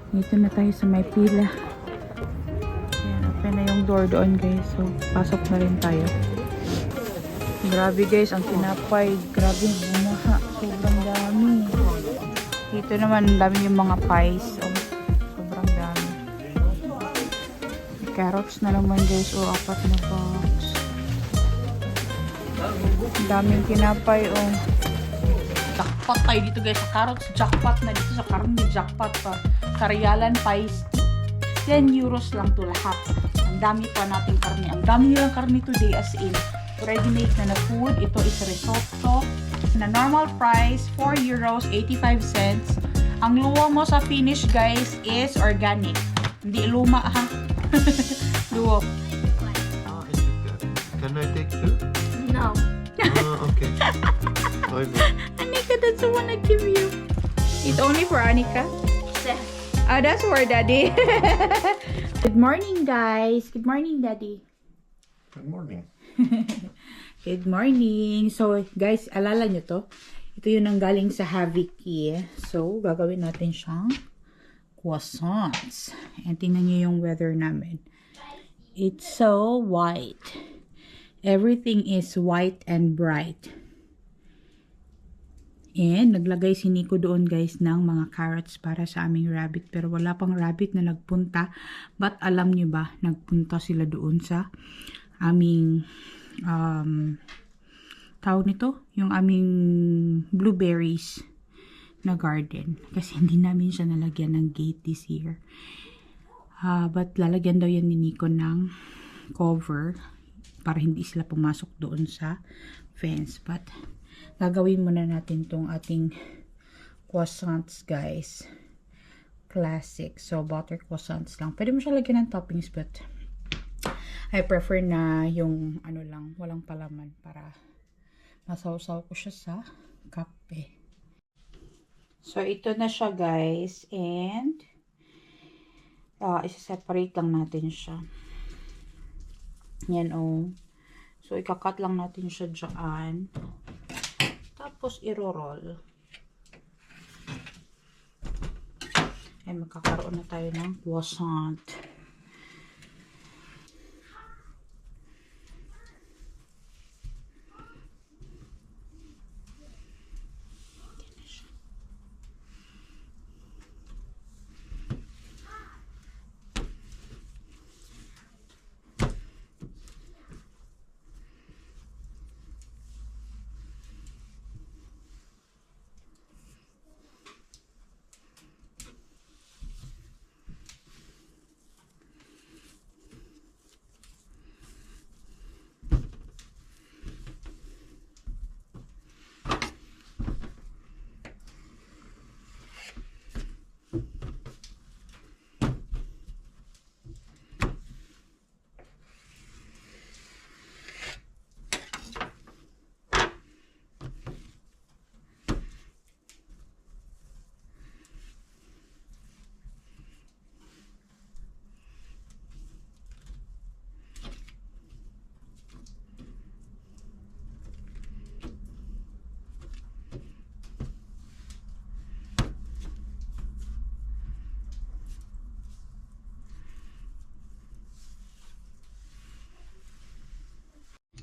Dito na tayo sa may pila. Ayan, open na yung door doon guys. So, pasok na rin tayo. Grabe guys, ang tinapay. Grabe, bumaha. Sobrang dami. Dito naman, dami yung mga pies. Oh, sobrang dami. May carrots na naman guys. Oh, 4 na box. Ang daming tinapay. Oh. Jackpot tayo dito guys sa carrots. Jackpot na dito sa karne. Jackpot pa. Karyalan pies. 10 euros lang to lahat. Ang dami pa nating karne. Ang dami nilang karne today as in. Ready-made na food. Ito is risotto. Na normal price, 4 euros 85 cents. Ang luwa mo sa finish guys is organic. Hindi luma ha. Luwa. Can I take two? No. Okay. Bye bye. Anika, that's the one I give you. It's only for Anika? Ah, that's for Daddy. Good morning, guys. Good morning, Daddy. Good morning. Good morning. So, guys, alala nyo to. Ito yung nanggaling sa Haviki. So, gagawin natin siyang croissants. And tingnan nyo yung weather namin. It's so white. Everything is white and bright. And naglagay si Nico doon guys ng mga carrots para sa aming rabbit. Pero wala pang rabbit na nagpunta. But alam nyo ba, nagpunta sila doon sa aming tawag nito, yung aming blueberries na garden. Kasi hindi namin siya nalagyan ng gate this year. But lalagyan daw yan ni Nico ng cover para hindi sila pumasok doon sa fence. But gagawin muna natin tong ating croissants guys. Classic. So butter croissants lang. Pwede mo siya lagyan ng toppings but I prefer na yung ano lang, walang palaman para masawsaw ko siya sa kape. So, ito na siya guys. And, isa-separate lang natin siya. Yan o. So, ikakat lang natin siya dyan. Tapos, iro-roll. Ay, magkakaroon na tayo ng croissant.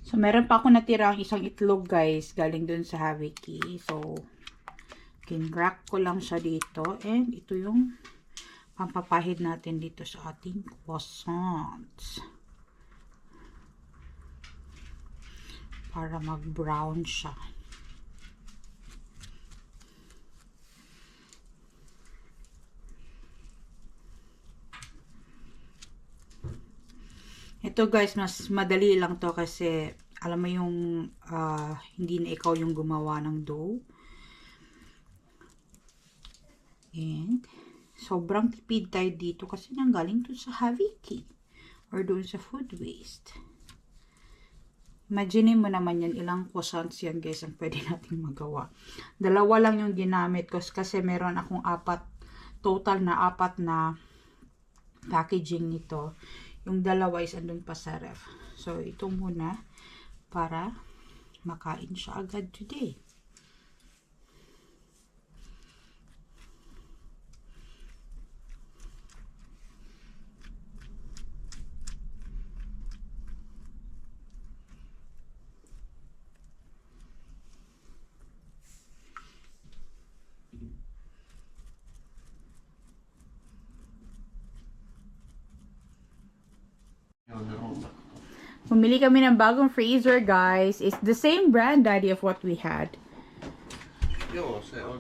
So, meron pa ako natirang isang itlog, guys, galing dun sa Haviki. So, kinrack ko lang siya dito. And, ito yung pampapahid natin dito sa ating croissants. Para mag-brown siya. Ito guys, mas madali lang to kasi alam mo yung hindi na ikaw yung gumawa ng dough. And sobrang tipid tayo dito kasi nanggaling to sa Haviki or doon sa food waste. Imagine mo naman yan, ilang croissants yan guys ang pwede natin magawa. Dalawa lang yung ginamit ko kasi meron akong total na 4 na packaging nito. Yung dalawa is andun pa sa ref. So, ito muna para makain siya agad today. Pumili kami ng bagong freezer, guys. It's the same brand, Daddy, of what we had. Joo, se on...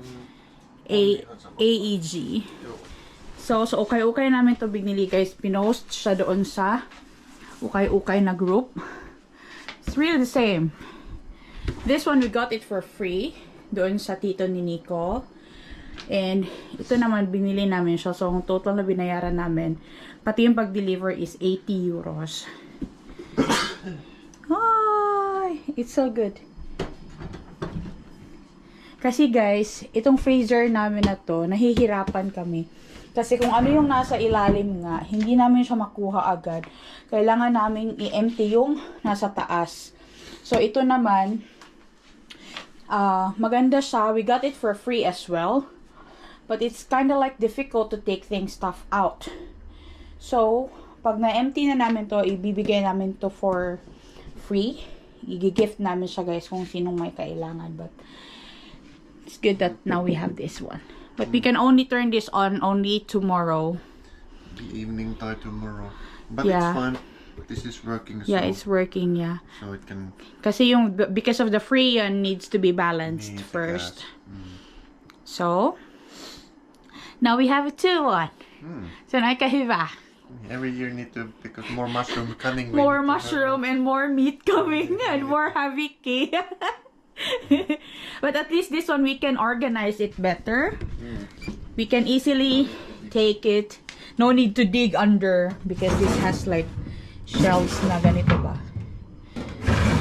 AEG. Joo. So ukay-ukay namin to binili, guys. Pinost siya doon sa ukay-ukay na group. It's really the same. This one, we got it for free doon sa tito ni Nico. And ito naman, binili namin siya. So, ang total na binayaran namin, pati yung pag-deliver is 80 euros. Ay, it's so good. Kasi guys, itong freezer namin na to, nahihirapan kami. Kasi kung ano yung nasa ilalim nga, hindi namin siya makuha agad. Kailangan namin i-empty yung nasa taas. So, ito naman, maganda siya. We got it for free as well. But it's kind of like difficult to take stuff out. So, pag na-empty na namin to, ibibigay namin to for free. I-gift namin siya, guys, kung sinong may kailangan. But, it's good that now we have this one. But we can only turn this on only tomorrow. The evening time tomorrow. But Yeah. it's fine. This is working. Yeah, so, it's working, yeah. So it can... Kasi yung, because of the free, needs to be balanced need the first. gas. So, now we have a 2-1. So, nakahiba. Every year need to, because more mushroom coming. More mushroom and more meat coming and more haviki. But at least this one, we can organize it better. We can easily take it. No need to dig under because this has like shelves na ganito ba.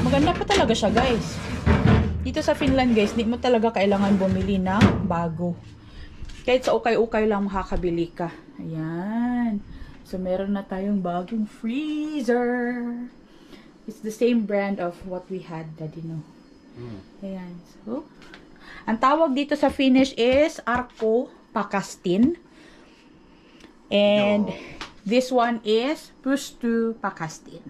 Maganda pa talaga siya, guys. Dito sa Finland, guys, di mo talaga kailangan bumili ng bago. Kahit sa ukay-ukay lang makakabili ka. Ayan. So, meron na tayong bagong freezer. It's the same brand of what we had, Daddy, no? Ayan. So, ang tawag dito sa Finnish is Arko Pakastin. And this one is Pysty Pakastin.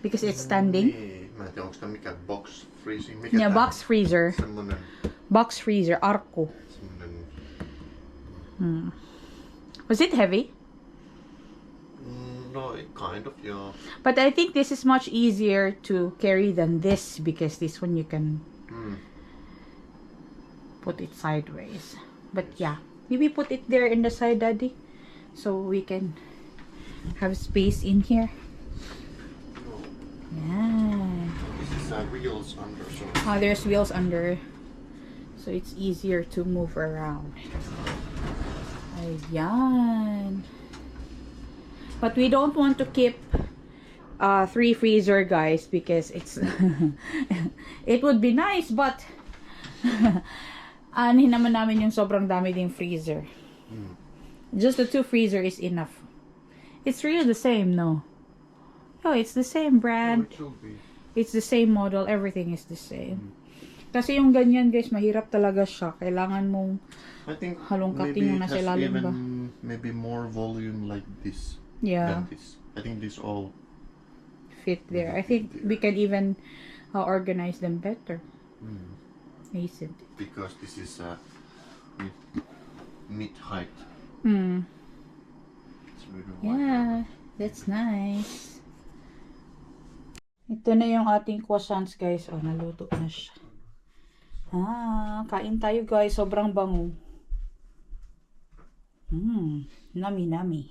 Because it's standing. Niin. Mä en tiedä, onko tämä mikä box freezing. Mikä Yeah, tää box freezer. on? Semmonen... Box freezer, Arko. Semmonen... Was it heavy? No, kind of, yeah. But I think this is much easier to carry than this because this one you can put it sideways. But yeah, maybe put it there in the side, Daddy, so we can have space in here. Yeah. This is wheels under, so... There's wheels under, so it's easier to move around. Ayan. But we don't want to keep 3 freezer, guys, because it's it would be nice, but anin naman namin yung sobrang dami ding freezer. Just the 2 freezer is enough. It's really the same, no? Oh, it's the same brand. It should be. It's the same model. Everything is the same. Kasi yung ganyan, guys, mahirap talaga siya. Kailangan mong I think halongkatin mo maybe na it sa has ilalim even ba? maybe more volume like this Yeah. than this. I think this all Fit there. I think we can even organize them better. Isn't it? because this is mid height. It's really wide. Yeah, that's nice. Ito na yung ating croissants, guys. Oh, naluto na siya. Kain tayo, guys. Sobrang bango. Nami, nami.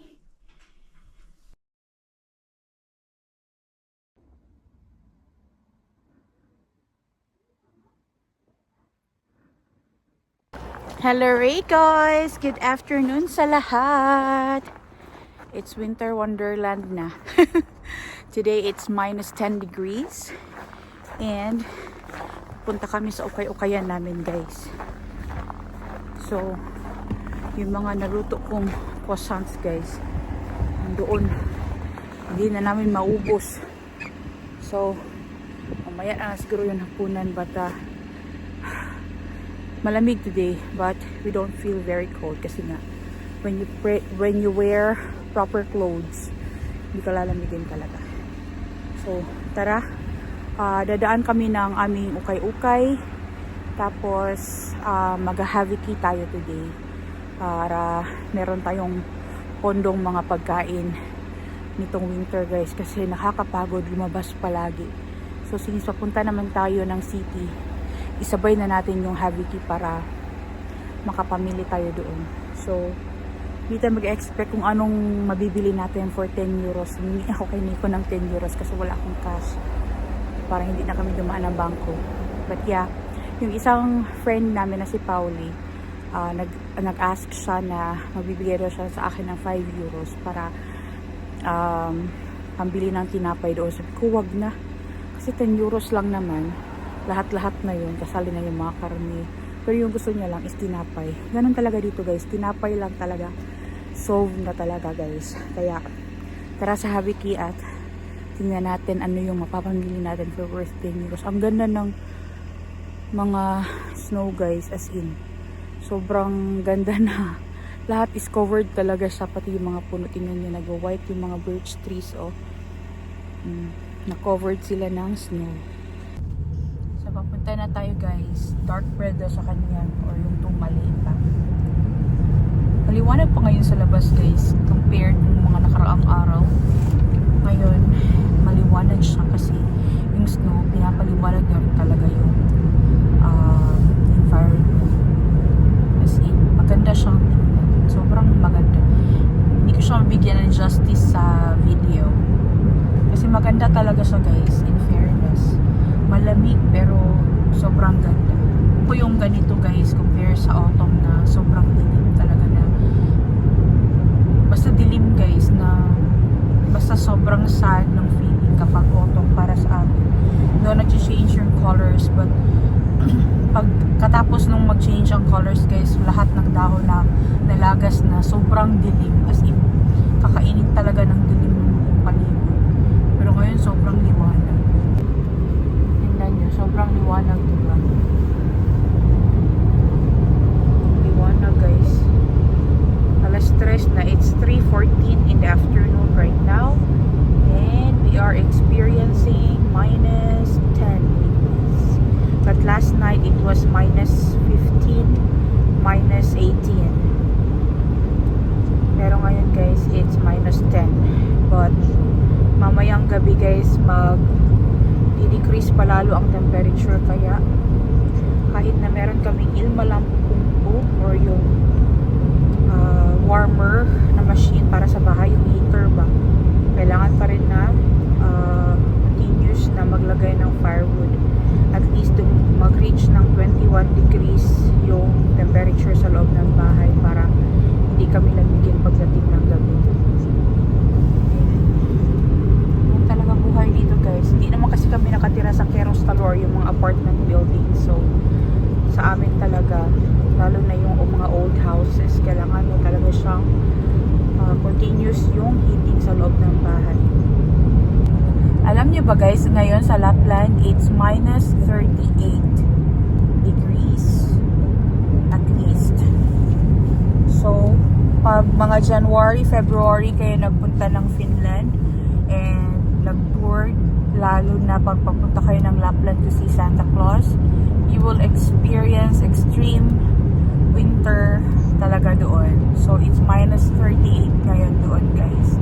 Hello, guys! Good afternoon sa lahat! It's winter wonderland na. Today, it's minus 10 degrees. And, punta kami sa ukay-ukayan namin, guys. So, yung mga naluto kong croissants, guys, doon. Hindi na namin maubos. So, mamaya na siguro yung hapunan, but malamig today, but we don't feel very cold kasi nga when you wear proper clothes, hindi ka lalamigin talaga. So, tara, dadaan kami ng aming ukay-ukay, tapos mag-haviki tayo today para meron tayong pondong mga pagkain nitong winter guys kasi nakakapagod lumabas palagi. So since papunta naman tayo ng city, isabay na natin yung Haviki para makapamili tayo doon. So hindi tayo mag-expect kung anong mabibili natin for 10 euros. Hindi ako kay Nico ng 10 euros kasi wala akong cash. Para hindi na kami dumaan ng bangko. But yeah, yung isang friend namin na si Pauli, nag-ask siya na magbibigay daw siya sa akin ng 5 euros para pambili ng tinapay doon. Sabi ko, wag na. Kasi 10 euros lang naman. Lahat-lahat na yun. Kasali na yung mga karne. Pero yung gusto niya lang is tinapay. Ganun talaga dito guys. Tinapay lang talaga. Solve na talaga guys. Kaya tara sa Haviki at tingnan natin ano yung mapapamili natin for worth 10 euros. Ang ganda ng mga snow guys, as in. Sobrang ganda na. Lahat is covered talaga siya. Pati yung mga puno. Tingnan nyo, nag-white yung mga birch trees. Oh. Na-covered sila ng snow. So, papunta na tayo guys. Dark red daw sa kanya. Or yung maliit pa. Maliwanag pa ngayon sa labas guys. Compared ng mga nakaraang araw. Ngayon, maliwanag siya kasi yung snow, pinapaliwanag na rin talaga yung environment. As in, maganda siyang tingnan. Sobrang maganda. Hindi ko siya mabigyan ng justice sa video. Kasi maganda talaga siya guys, in fairness. Malamig pero sobrang ganda. Ito yung ganito guys, compare sa autumn na sobrang dilim talaga na. Basta dilim guys na basta sobrang sad ng feeling kapag autumn para sa amin. Doon nag-change yung colors but pag katapos nung mag-change ang colors guys, lahat ng dahon na nalagas na sobrang dilim, as in kakainin talaga ng dilim ng buong paligid. Pero ngayon sobrang liwanag. Tingnan nyo, sobrang liwanag diba? Liwanag guys. Alas 3 na, it's 3:14 in the afternoon right now and we are experiencing minus 10 degrees. But last night it was minus 15, minus 18. Pero ngayon guys, it's minus 10. But mamayang gabi guys, mag-decrease palalo ang temperature, kaya kahit na meron kaming ilmalampumpu or yung warmer na machine para sa bahay, yung heater ba, kailangan pa rin na continuous na maglagay ng firewood. At least mag-reach ng 21 degrees yung temperature sa loob ng bahay para hindi kami lamigin pagdating ng gabi. Yan talaga buhay dito guys. Hindi naman kasi kami nakatira sa Kerostal or yung mga apartment building. So sa amin talaga, lalo na yung mga old houses, kailangan mo talaga siyang continuous yung heating sa loob ng bahay. Alam niyo ba guys, ngayon sa Lapland, it's minus 38 degrees at least. So, pag mga January, February kayo nagpunta ng Finland and nag-tour, lalo na pag papunta kayo ng Lapland to see Santa Claus, you will experience extreme winter talaga doon. So, it's minus 38 ngayon doon guys.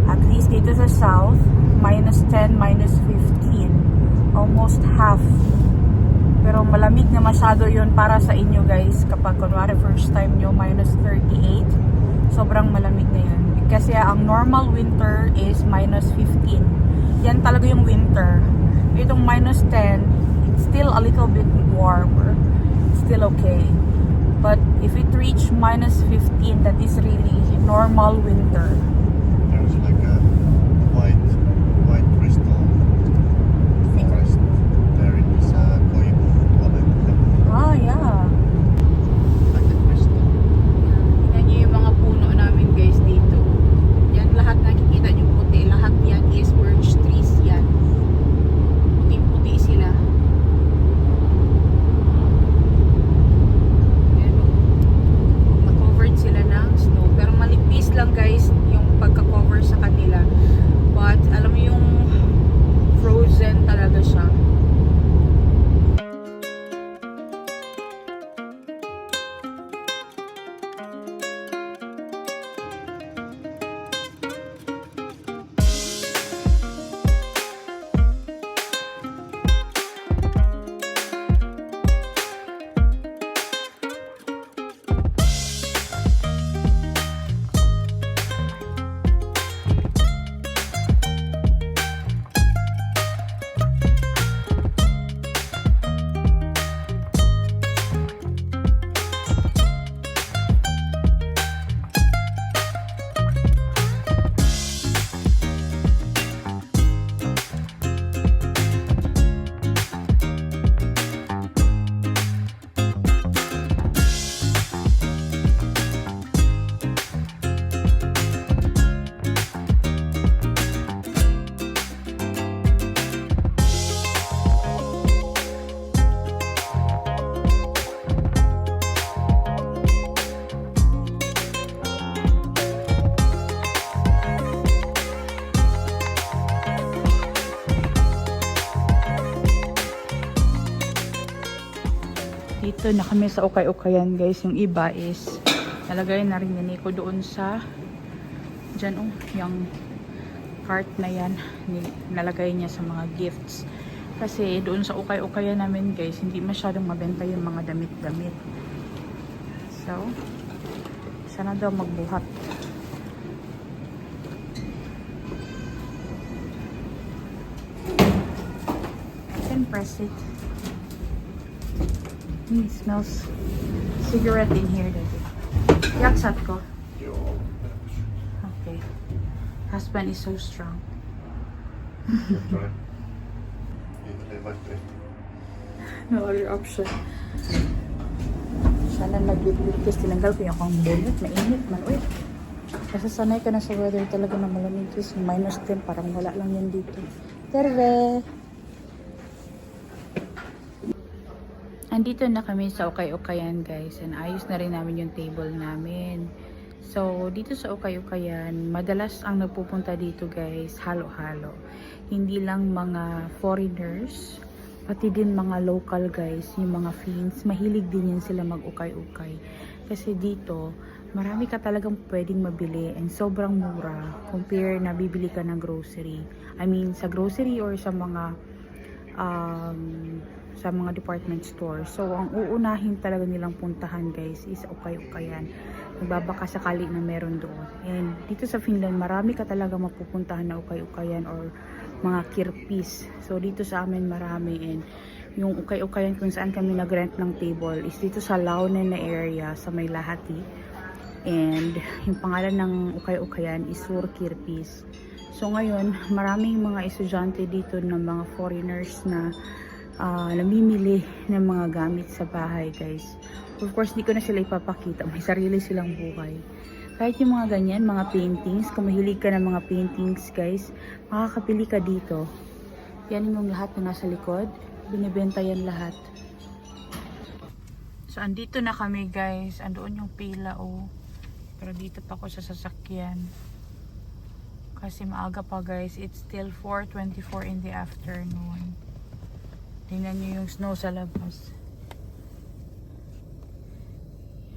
At least dito sa south, minus 10, minus 15. Almost half. Pero malamig na masyado yun para sa inyo guys. Kapag kunwari first time nyo, minus 38. Sobrang malamig na yun. Kasi ang normal winter is minus 15. Yan talaga yung winter. Itong minus 10, it's still a little bit warmer. It's still okay. But if it reach minus 15, that is really normal winter. There's like a white crystal forest there in this Koivu Valley. Ah, yeah. Like a crystal. Tingnan nyo yung mga puno namin guys dito. Yan lahat nakikita nyo puti. Lahat yan is birch trees yan. Puting-puti sila. Yan o. Na-covered sila ng snow. Pero manipis lang guys yung pagka-cover sa kanila. But alam mo yung frozen talaga siya. Dito na kami sa ukay-ukayan guys. Yung iba is nalagay na rin ni Nico doon sa dyan yung cart na yan. Nalagay niya sa mga gifts. Kasi doon sa ukay-ukayan namin guys, hindi masyadong mabenta yung mga damit-damit. So, siya na daw magbuhat. I can press it. It smells cigarette in here. Yaksat ko. Okay. Husband is so strong. No other option. Sana nag-lift tinanggal ko yung akong bonnet. Mainit man. Uy. Kasi sanay ka na sa weather talaga na malamig. Kasi -10 parang wala lang yan dito. Terve! Andito na kami sa ukay-ukayan guys. And ayos na rin namin yung table namin. So, dito sa ukay-ukayan, madalas ang nagpupunta dito guys, halo-halo. Hindi lang mga foreigners, pati din mga local guys, yung mga Finns, mahilig din yan sila mag-ukay-ukay. Kasi dito, marami ka talagang pwedeng mabili and sobrang mura compare na bibili ka ng grocery. I mean, sa grocery or sa mga department store. So, ang uunahin talaga nilang puntahan guys is ukay-ukayan. Nagbabaka sakali na meron doon. And dito sa Finland, marami ka talaga mapupuntahan na ukay-ukayan or mga kirpis. So, dito sa amin marami. And yung ukay-ukayan kung saan kami nag-rent ng table is dito sa Launen na area sa may Lahati. And yung pangalan ng ukay-ukayan is Surkirpis. So, ngayon, maraming mga estudyante dito ng mga foreigners na namimili ng mga gamit sa bahay guys. Of course, di ko na sila ipapakita. May sarili silang buhay. Kahit yung mga ganyan, mga paintings, kung mahilig ka ng mga paintings guys, makakapili ka dito. Yan yung lahat na nasa likod. Binibenta yan lahat. So, andito na kami guys. Andoon yung pila Pero dito pa ako sa sasakyan. Kasi maaga pa guys. It's still 4:24 in the afternoon. Tingnan nyo yung snow sa labas.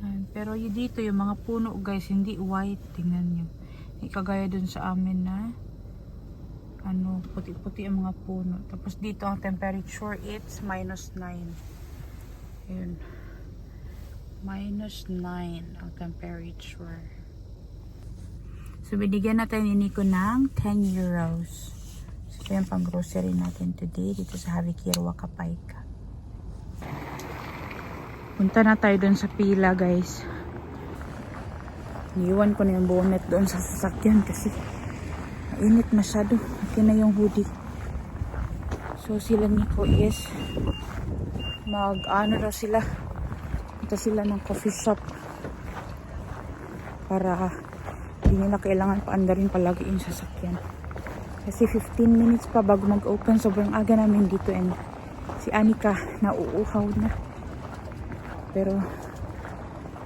Yan. Pero dito yung mga puno guys, hindi white. Tingnan nyo. Ikagaya dun sa amin na puti-puti ang mga puno. Tapos dito ang temperature, it's -9. Ayun. -9 ang temperature. So binigyan natin ni Nico ng 10 euros. Ito yung pang grocery natin today dito sa Havikirwa, Kapayka. Punta na tayo doon sa pila guys. Iiwan ko na yung bonnet doon sa sasakyan kasi mainit masyado. Okay na yung hoodie. So sila Nico is raw sila. Punta sila ng coffee shop para hindi nila kailangan paandarin palagi yung sasakyan. Kasi 15 minutes pa bago mag-open. Sobrang aga namin dito and si Anika nauuhaw na. Pero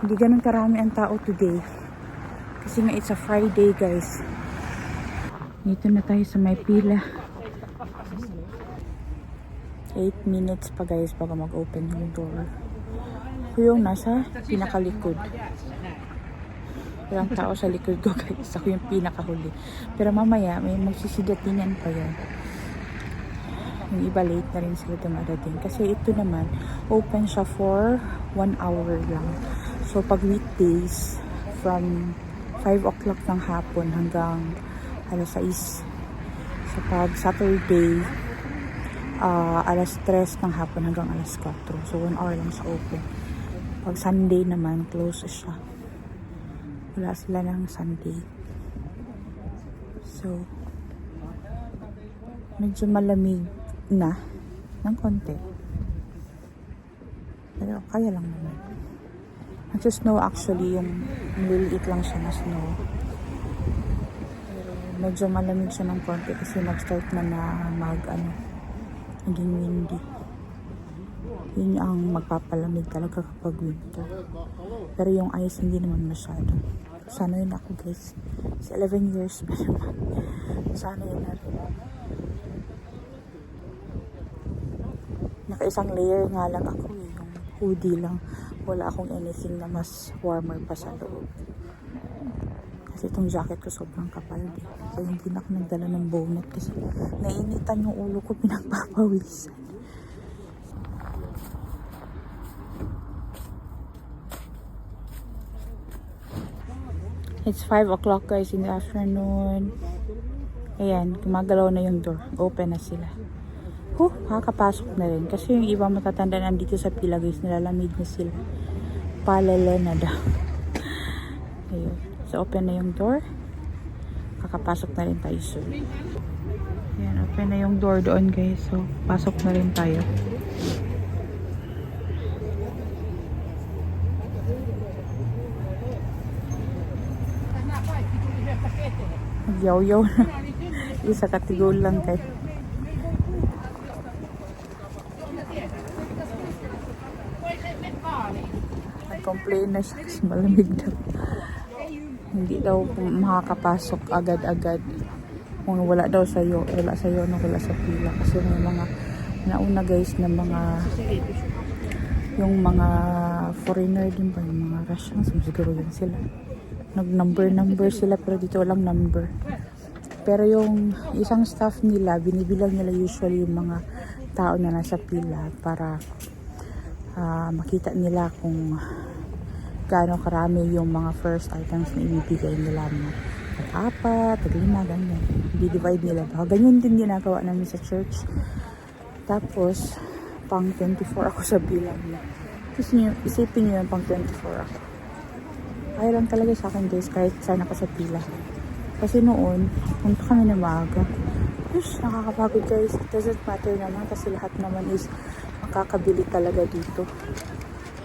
hindi ganun karami ang tao today. Kasi nga it's a Friday guys. Dito na tayo sa may pila. 8 minutes pa guys bago mag-open yung door. Ito yung nasa pinakalikod. Walang tao sa likod ko guys. Ako yung pinakahuli. Pero mamaya may magsisidatingan pa yan. Yung iba late na rin sila dumadating. Kasi ito naman open siya for 1 hour lang. So pag weekdays from 5 o'clock ng hapon hanggang alas 6. So pag Saturday alas 3 ng hapon hanggang alas 4. So 1 hour lang sa open. Pag Sunday naman close siya. Wala sila ng Sunday. So, medyo malamig na ng konti. Pero kaya lang naman. Nag-snow actually, yung maliliit lang siya na snow. Pero medyo malamig siya ng konti kasi nag-start na naging windy. Yun ang magpapalamig talaga kapag winter. Pero yung ice hindi naman masyado. Sana yun ako guys. Sa 11 years pa naman. Sana yun natin. Naka-isang layer nga lang ako yung hoodie lang. Wala akong anything na mas warmer pa sa loob. Kasi itong jacket ko sobrang kapal din. So hindi na ako nagdala ng bonnet kasi nainitan yung ulo ko, pinagpapawisan. It's 5 o'clock guys in the afternoon. Ayan, gumagalaw na yung door. Open na sila. Makakapasok na rin. Kasi yung iba matatanda nandito sa pila guys, nilalamig na sila. Palala na daw. Ayun. So open na yung door. Kakapasok na rin tayo soon. Ayan, open na yung door doon guys. So pasok na rin tayo. Yaw-yaw na. Isa katigol lang kay. Nag-complain na siya kasi malamig daw. Hindi daw makakapasok agad-agad. Kung wala daw sa'yo, wala sa'yo, wala sa pila. Kasi may mga nauna guys na mga yung mga foreigner din ba, yung mga Russians, siguro yun sila. Nag-number sila pero dito walang number. Pero yung isang staff nila, binibilang nila usually yung mga tao na nasa pila para makita nila kung gaano karami yung mga first items na ibibigay nila mo. Tag-apat, tag-lima, ganyan. I-divide nila. Baka ganyan din ginagawa namin sa church. Tapos, pang 24 ako sa bilang niya. Isipin nyo yung pang 24 ako. Ayaw lang talaga sa akin guys, kahit saan ako sa pila. Kasi noon, punta kami na maaga. Yes, nakakapagod guys. It doesn't matter naman kasi lahat naman is makakabili talaga dito.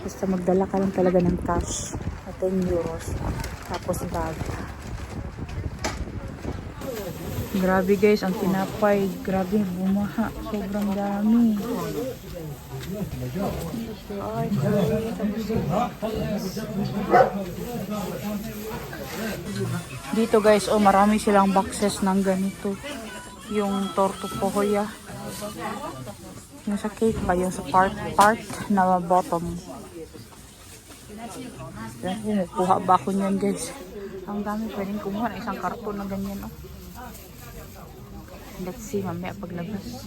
Basta magdala ka lang talaga ng cash na 10 euros. Tapos bag. Grabe guys, ang tinapay. Grabe, bumaha. Sobrang dami. Dito guys, marami silang boxes ng ganito. Yung torto pohoya. Yung sa cake ba? Yung sa part na bottom. Kuha ba ako niyan guys? Ang dami, pwedeng kumuha ng isang karton na ganyan. Let's see mamaya paglabas.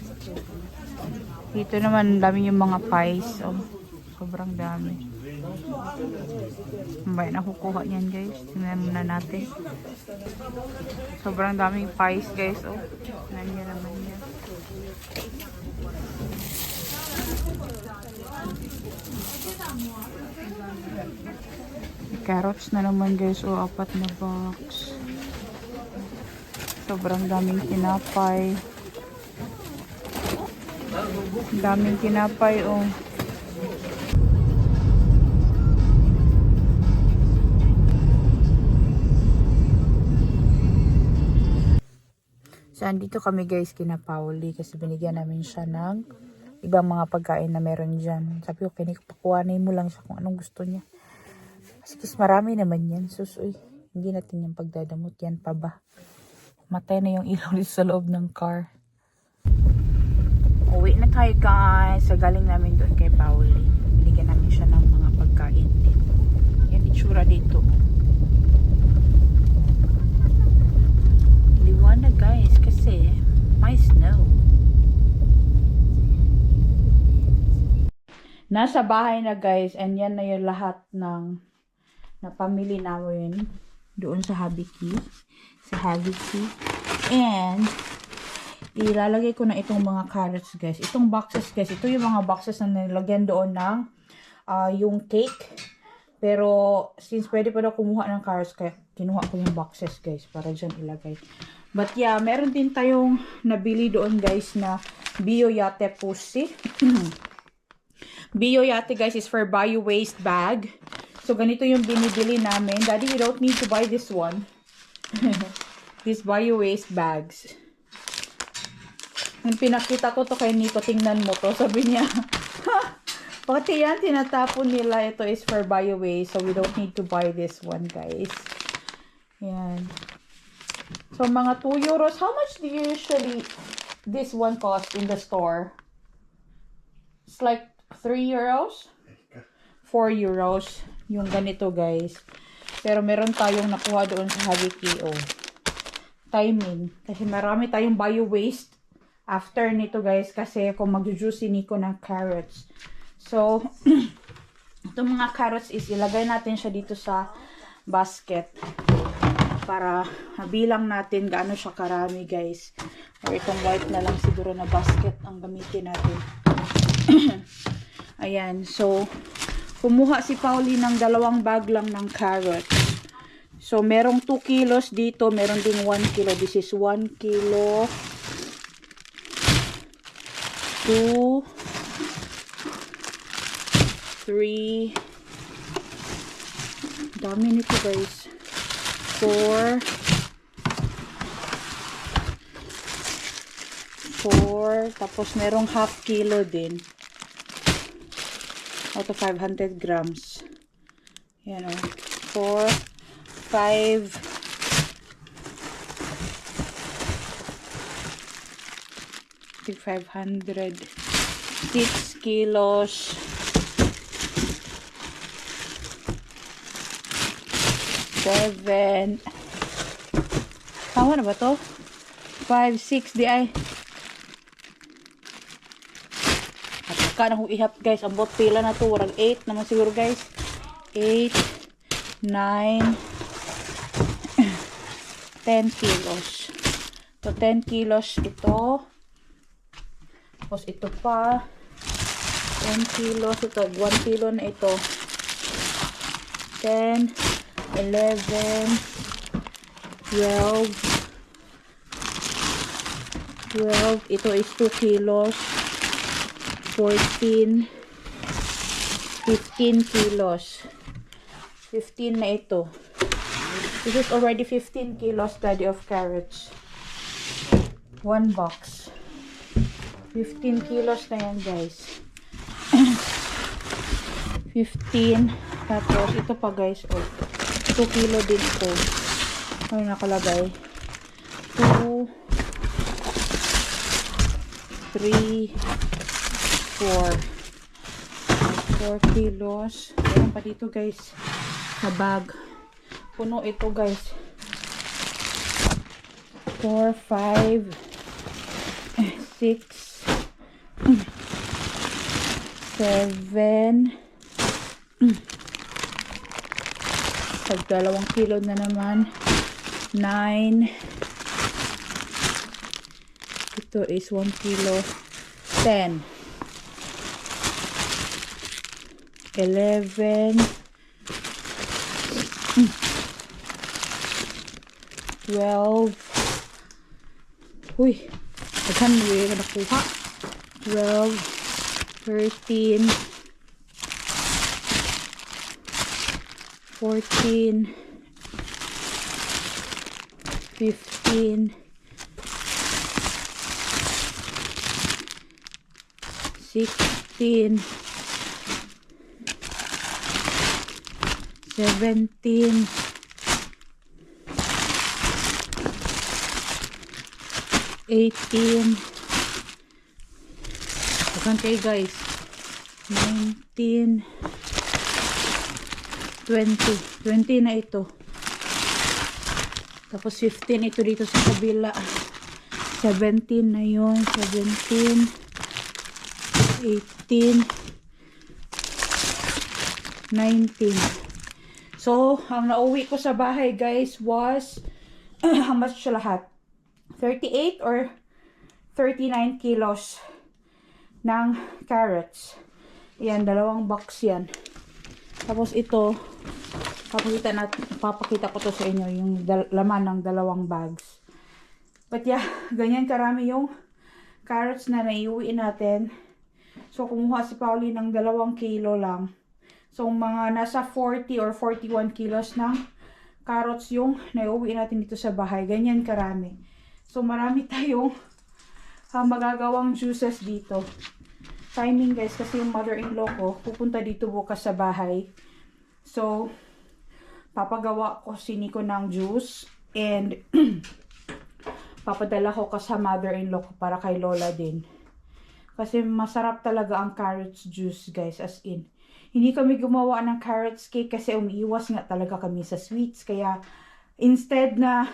Dito naman dami yung mga pies. Sobrang dami. Mamaya na kukuha niyan guys. Tingnan muna natin. Sobrang daming pies guys. Tingnan niyo naman yan. Carrots na naman guys. 4 na box. Sobrang daming tinapay. Daming tinapay So, andito kami guys kina Pauli kasi binigyan namin siya ng ibang mga pagkain na meron dyan. Sabi ko, pakuhanin mo lang siya kung anong gusto niya. Kasi marami naman yan. Susoy, hindi natin yung pagdadamot yan pa ba. Matay na yung ilaw sa loob ng car. Uwi na tayo guys. So, galing namin doon kay Pauli. Binigyan namin siya ng mga pagkain din. Yan itsura dito. Liwanag guys kasi may snow. Nasa bahay na guys. And yan na yung lahat ng napamili namin doon sa Habiki. And ilalagay ko na itong mga carrots guys. Itong boxes guys, ito yung mga boxes na nilagyan doon ng yung cake. Pero since pwede pa daw kumuha ng carrots, kaya kinuha ko yung boxes guys para dyan ilagay. But yeah, meron din tayong nabili doon guys na Bio Yate Pussy. Bio Yate guys is for bio waste bag. So ganito yung binibili namin. Daddy, you don't need to buy this one. These bio waste bags. Nung pinakita ko to kay Nico, tingnan mo to. Sabi niya, pati yan tinatapon nila. Ito is for bio waste. So we don't need to buy this one guys. Yan. So mga 2 euros. How much do you usually this one cost in the store? It's like 3 euros? 4 euros yung ganito guys. Pero meron tayong nakuha doon sa Habikio. Timing. Kasi marami tayong bio waste after nito guys. Kasi kung mag-juice si Nico ng carrots. So, itong mga carrots is ilagay natin siya dito sa basket. Para bilang natin gaano siya karami guys. Or itong white na lang siguro na basket ang gamitin natin. Ayan. So, kumuha si Pauli ng 2 bag lang ng carrot. So, merong 2 kilos dito. Meron ding 1 kilo. This is 1 kilo. 2, 3. Dami nito guys. 4. 4. Tapos merong half kilo din. Out of 500 grams. Yan o. 4, 5. 500. 6 kilos. 7. Tama na ba to? 5, 6 di ay. At saka na kong ihap guys. Ang bot pila na to. Warag 8 naman siguro guys. 8, 9, 10 kilos. So 10 kilos ito. Tapos ito pa. 10 kilos ito. 1 kilo na ito. 10, 11, 12, 12, ito is 2 kilos, 14, 15 kilos, 15 na ito. This is already 15 kilos daddy of carrots. 1 box. 15 kilos na yan guys. 15. Tapos ito pa guys. Oh, 2 kilo din ito. Ano nakalagay? 2, 3, 4. 4 kilos. Ayan pa dito guys. Sa bag. Puno ito guys. 4, 5, 6, 7. Pag 2 kilo na naman. 9. Ito is 1 kilo. 10. 11. 12. Uy. Aghan mo yung nakuha. 12. 13. 14, 15, 16, 17, 18, okay guys, 19, 20 na ito. Tapos 15 ito dito sa kabila. 17 na yun. 17, 18, 19. So, ang nauwi ko sa bahay guys was how much siya lahat? 38 or 39 kilos ng carrots. Yan, 2 box yan. Tapos ito, papakita ko to sa inyo, yung laman ng 2 bags. But yeah, ganyan karami yung carrots na naiuwi natin. So, kumuha si Pauli ng 2 kilo lang. So, mga nasa 40 or 41 kilos ng carrots yung naiuwi natin dito sa bahay. Ganyan karami. So, marami tayong magagawang juices dito. Timing guys, kasi yung mother-in-law ko pupunta dito bukas sa bahay. So, papagawa ko si Nico ng juice and papadala ko sa mother-in-law ko para kay Lola din. Kasi masarap talaga ang carrots juice guys, as in. hindi kami gumawa ng carrots cake kasi umiiwas nga talaga kami sa sweets. Kaya instead na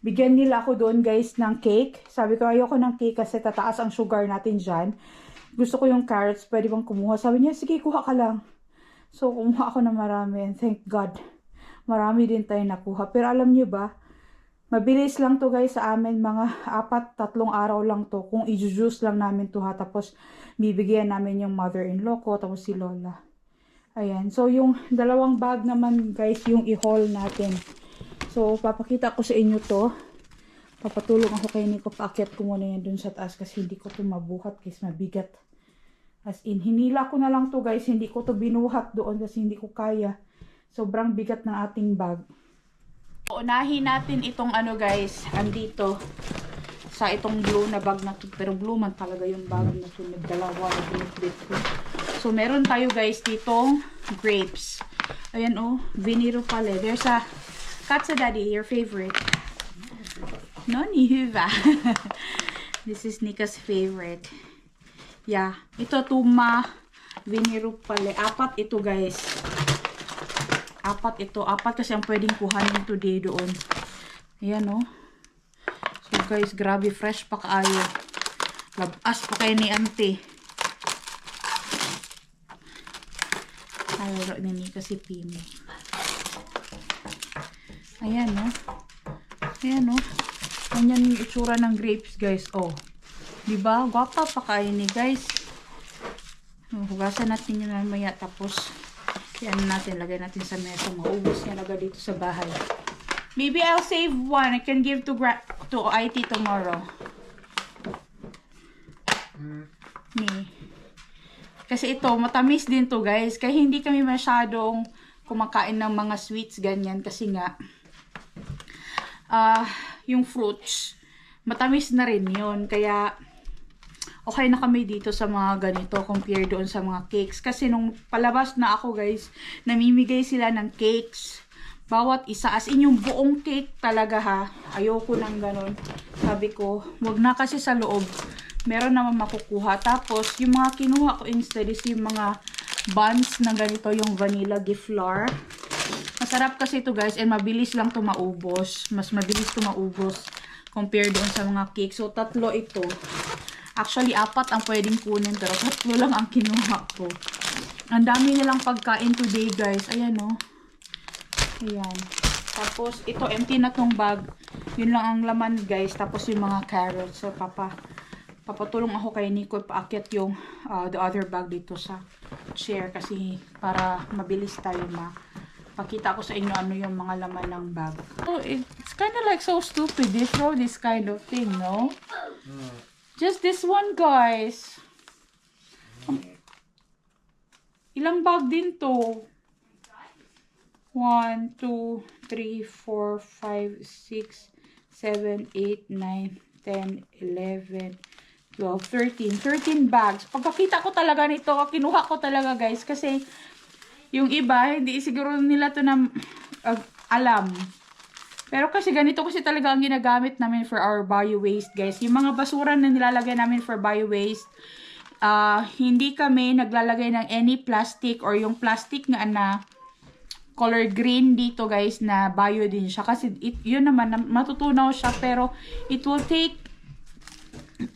bigyan nila ako doon guys ng cake. Sabi ko ayoko ng cake kasi tataas ang sugar natin dyan. Gusto ko yung carrots, pwede bang kumuha? Sabi niya, sige kuha ka lang. So kumuha ako ng marami and thank God. Marami din tayo nakuha. Pero alam niyo ba, mabilis lang to guys sa amin. Mga 3 araw lang to. Kung i-juice lang namin to ha. Tapos bibigyan namin yung mother-in-law ko. Tapos si Lola. Ayan. So yung 2 bag naman guys yung i-haul natin. So papakita ko sa inyo to. Papatulong ako kay Nico. Paakyat ko muna yan dun sa taas. Kasi hindi ko to mabuhat guys. Mabigat. As in, hinila ko na lang to guys. Hindi ko to binuhat doon kasi hindi ko kaya. Sobrang bigat ng ating bag. Unahin natin itong ano guys, andito sa itong blue na bag na to. Pero blue man talaga yung bag na to. Nagdalawa na binitbit ko. So meron tayo guys ditong grapes. Ayan oh, Viniro pala. There's a Katsa Daddy, your favorite. Noni Huva. This is Nika's favorite. Yeah, ito tuma Viniro pala. 4 ito guys. 4 ito. 4 kasi ang pwedeng kuhanin today doon. Ayan o. So guys, grabe. Fresh pa kaayo. Labas pa kayo ni auntie. Ayoro ni kasi Pimi. Ayan o. Ayan o. Ganyan yung itsura ng grapes guys. Oh. Diba? Gwapa pa kayo ni guys. Hugasan natin yun mamaya. Tapos yan natin, lagay natin sa mesa. Maubos niya lagay dito sa bahay. Maybe I'll save one. I can give to IT tomorrow. Me. Kasi ito, matamis din to guys. Kaya hindi kami masyadong kumakain ng mga sweets ganyan. Kasi nga, yung fruits, matamis na rin yun. Kaya, okay na kami dito sa mga ganito compare doon sa mga cakes. Kasi nung palabas na ako guys, namimigay sila ng cakes. Bawat isa. As in yung buong cake talaga ha. Ayoko nang ganun. Sabi ko, wag na kasi sa loob. Meron naman makukuha. Tapos, yung mga kinuha ko instead is yung mga buns na ganito. Yung vanilla giflar. Masarap kasi ito guys. And mabilis lang ito maubos. Mas mabilis ito maubos compare doon sa mga cake. So, 3 ito. Actually, 4 ang pwedeng kunin, pero 3 lang ang kinuha ko. Ang dami nilang pagkain today, guys. Ayan, oh. Ayan. Tapos, ito, empty na tong bag. Yun lang ang laman, guys. Tapos, yung mga carrots. So, papatulong ako kay Nico. Paakyat yung the other bag dito sa chair. Kasi, para mabilis tayo pakita ko sa inyo ano yung mga laman ng bag. So, it's kind of like so stupid. They throw this kind of thing, no? Just this one, guys. Ilang bag din to? 1, 2, 3, 4, 5, 6, 7, 8, 9, 10, 11, 12, 13. 13 bags. Pagkakita ko talaga nito, kinuha ko talaga, guys. Kasi yung iba, hindi siguro nila to na alam. Pero kasi ganito kasi talaga ang ginagamit namin for our bio waste, guys. Yung mga basura na nilalagay namin for bio waste, hindi kami naglalagay ng any plastic or yung plastic nga na color green dito, guys, na bio din siya. Kasi yun naman, matutunaw siya pero it will take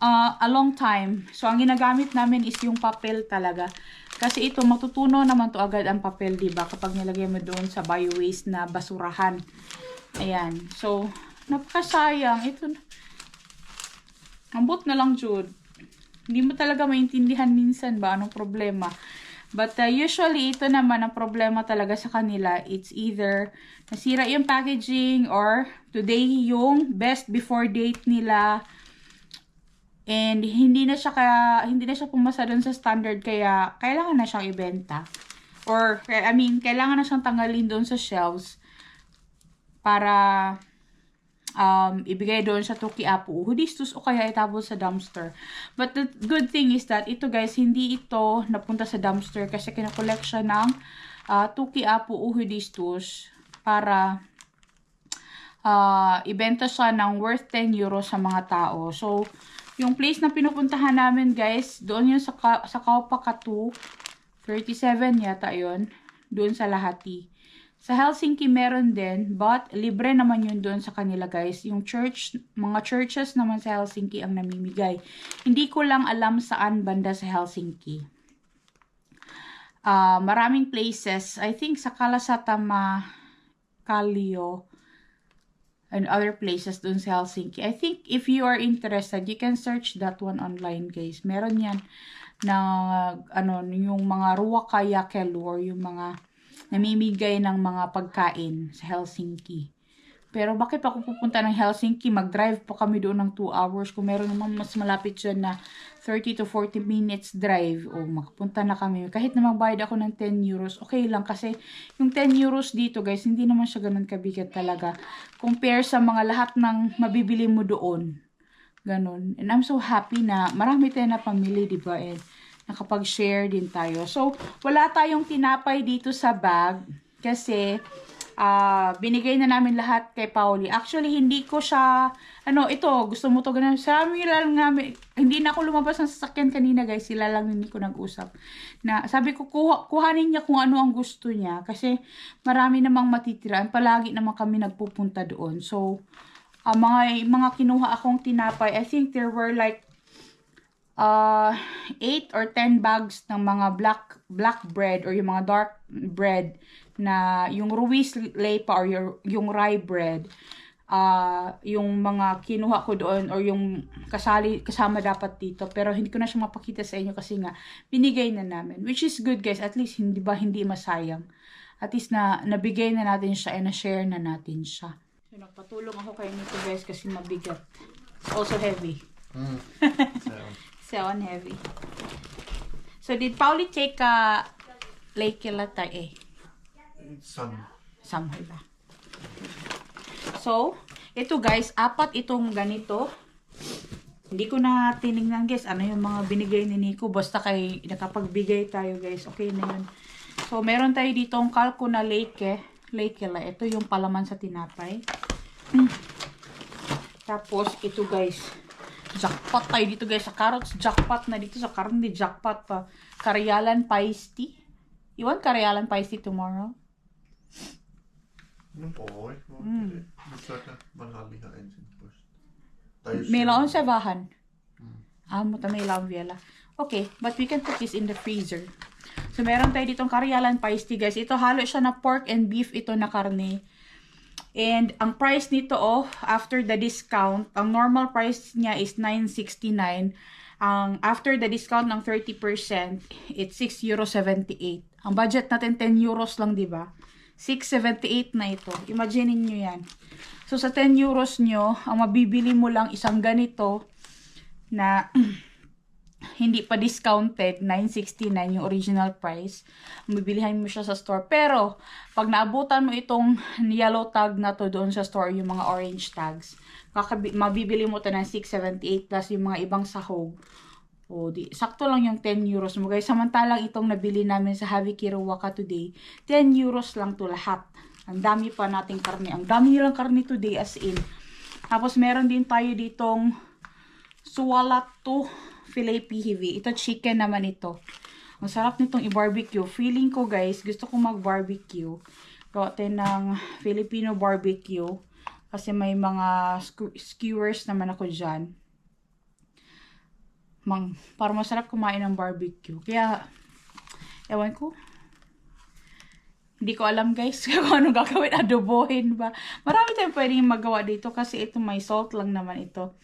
a long time. So, ang ginagamit namin is yung papel talaga. Kasi ito, matutunaw naman to agad ang papel, diba? Kapag nilagay mo doon sa bio waste na basurahan. Ayan. So, napakasayang. Ito, ambot na lang, Jude. Hindi mo talaga maintindihan minsan ba anong problema. But usually, ito naman ang problema talaga sa kanila. It's either nasira yung packaging or today yung best before date nila. And hindi na siya pumasa doon sa standard kaya kailangan na siyang ibenta. Or, I mean, kailangan na siyang tanggalin doon sa shelves para ibigay doon sa Tuki-Apu Hudistus o kaya itabol sa dumpster. But the good thing is that ito guys, hindi ito napunta sa dumpster kasi kinakolect siya ng Tuki-Apu Hudistus para ibenta siya ng worth 10 euros sa mga tao. So, yung place na pinupuntahan namin guys, doon yun sa Kaupaka 2. 37 yata yon doon sa Lahati. Sa Helsinki meron din, but libre naman yun doon sa kanila guys. Yung church, mga churches naman sa Helsinki ang namimigay. Hindi ko lang alam saan banda sa Helsinki. Maraming places, I think sa Kalasatama, Kallio, and other places doon sa Helsinki. I think if you are interested, you can search that one online guys. Meron yan na yung mga ruokajjakelu or yung mga namimigay ng mga pagkain sa Helsinki. Pero bakit ako pupunta ng Helsinki? Mag-drive pa kami doon ng 2 hours. Kung meron naman mas malapit dyan na 30 to 40 minutes drive, o makapunta na kami. Kahit na magbayad ako ng 10 euros, okay lang. Kasi yung 10 euros dito guys, hindi naman siya ganun kabigat talaga. Compare sa mga lahat ng mabibili mo doon. Ganun. And I'm so happy na marami tayo na pamili, diba? And nakapag-share din tayo. So, wala tayong tinapay dito sa bag kasi binigay na namin lahat kay Pauli. Actually, hindi ko siya, ito, gusto mo to ganun. Sabi lang namin, hindi na ako lumabas ng sasakyan kanina guys. Sila lang hindi ko nag-usap. Na, sabi ko, kuhanin niya kung ano ang gusto niya. Kasi marami namang matitiraan. Palagi naman kami nagpupunta doon. So, mga kinuha akong tinapay, I think there were like 8 or 10 bags ng mga black bread or yung mga dark bread na yung Ruiz Lepa or yung rye bread. Yung mga kinuha ko doon or yung kasama dapat dito, pero hindi ko na siya mapakita sa inyo kasi nga binigay na namin, which is good guys. At least hindi masayang, at least na nabigay na natin siya and na-share na natin siya. So nagpatulong ako kay Nico guys kasi mabigat. It's also heavy. So heavy. So did Pauli take Leikila tayo Some ba? So, ito guys, 4 itong ganito. Hindi ko na tinignan guys, ano yung mga binigay ni Nico. Basta kay nakapagbigay tayo guys, okay na yun. So, meron tayo ditong kalko na Leikila. Ito yung palaman sa tinapay. Tapos, ito guys, jackpot tayo dito guys sa carrots. Jackpot na dito sa karne. Jackpot pa. Karyalan Paisti. You want Karyalan Paisti tomorrow? Meillä on se vähän. Mutta meillä on vielä. Okay, but we can put this in the freezer. So, meron tayo ditong Karyalan Paisti guys. Ito halo siya na pork and beef ito na karne. And ang price nito after the discount, ang normal price niya is 9.69. After the discount ng 30%, it's 6.78 €. Ang budget natin 10 euros lang, 'di ba? 6.78 na ito. Imagine niyo 'yan. So sa 10 euros nyo, ang mabibili mo lang isang ganito na hindi pa discounted, 9.69 yung original price. Mabibilihan mo siya sa store. Pero, pag naabutan mo itong yellow tag na to doon sa store, yung mga orange tags, mabibili mo to ng 6.78 plus yung mga ibang sahog. Sakto lang yung 10 euros mo guys. Samantalang itong nabili namin sa Havi Kiruwaka today, 10 euros lang to lahat. Ang dami pa nating karne. Ang dami nilang karne today as in. Tapos meron din tayo ditong suwalato filet pihivi. Ito chicken naman ito. Ang sarap nitong i-barbecue. Feeling ko guys, gusto kong mag-barbecue. Gawa tayo ng Filipino barbecue. Kasi may mga skewers naman ako dyan. Para masarap kumain ng barbecue. Kaya, ewan ko. Hindi ko alam guys kung ano gagawin. Adobohin ba? Marami tayong pwedeng magawa dito kasi ito may salt lang naman ito.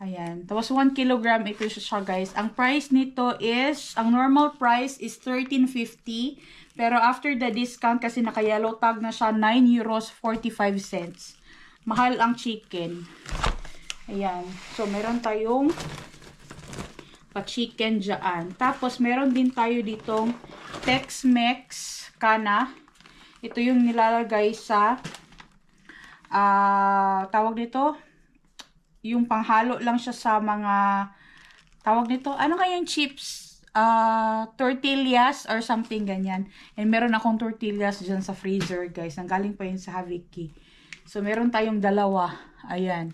Ayan. Tapos 1 kilogram ito siya guys. Ang price nito is, ang normal price is 13.50. Pero after the discount kasi naka-yellow tag na siya, 9.45 €. Mahal ang chicken. Ayan. So meron tayong pa-chicken dyan. Tapos meron din tayo ditong Tex-Mex kana. Ito yung nilalagay sa tawag nito, yung panghalo lang siya sa mga tawag nito, ano kaya yung chips? Tortillas or something ganyan. And meron akong tortillas dyan sa freezer guys. Nanggaling pa yun sa Haviki. So meron tayong dalawa. Ayan.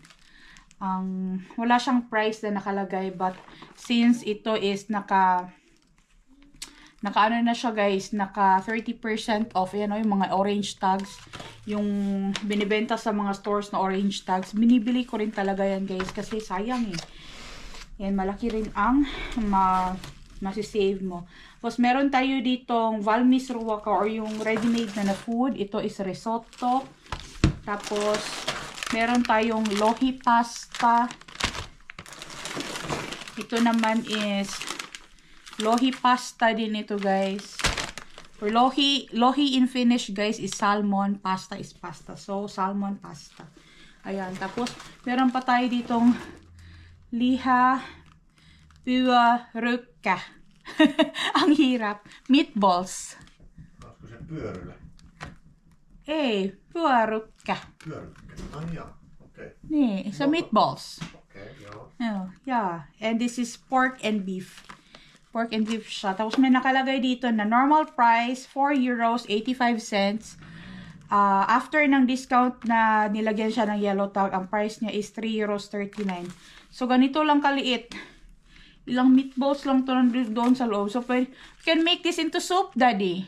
Wala siyang price na nakalagay, but since ito is Naka-ano na siya guys, naka 30% off. Yan o, yung mga orange tags. Yung binibenta sa mga stores na orange tags. Binibili ko rin talaga yan guys kasi sayang eh. Yan, malaki rin ang masisave mo. Tapos meron tayo ditong Valmis Ruwaka or yung ready-made na food. Ito is risotto. Tapos meron tayong lohi pasta. Ito naman is lohi pasta din ito guys. For lohi in Finnish guys is salmon, pasta is pasta. So salmon pasta. Ayan, tapos meron pa tayo ditong liha pyörykkä. Ang hirap. Meatballs. Olisiko se pyöryllä? Ei, pyörykkä. Pyörykkä. Ah jaa, okei. Niin, so meatballs. Okei, joo. Oh, yeah. And this is pork and beef. Pork and beef siya. Tapos may nakalagay dito na normal price, 4 euros 85 cents. After ng discount na nilagyan siya ng yellow tag, ang price niya is 3 euros 39. So, ganito lang kaliit. Ilang meatballs lang to doon sa loob. So, you can make this into soup, Daddy.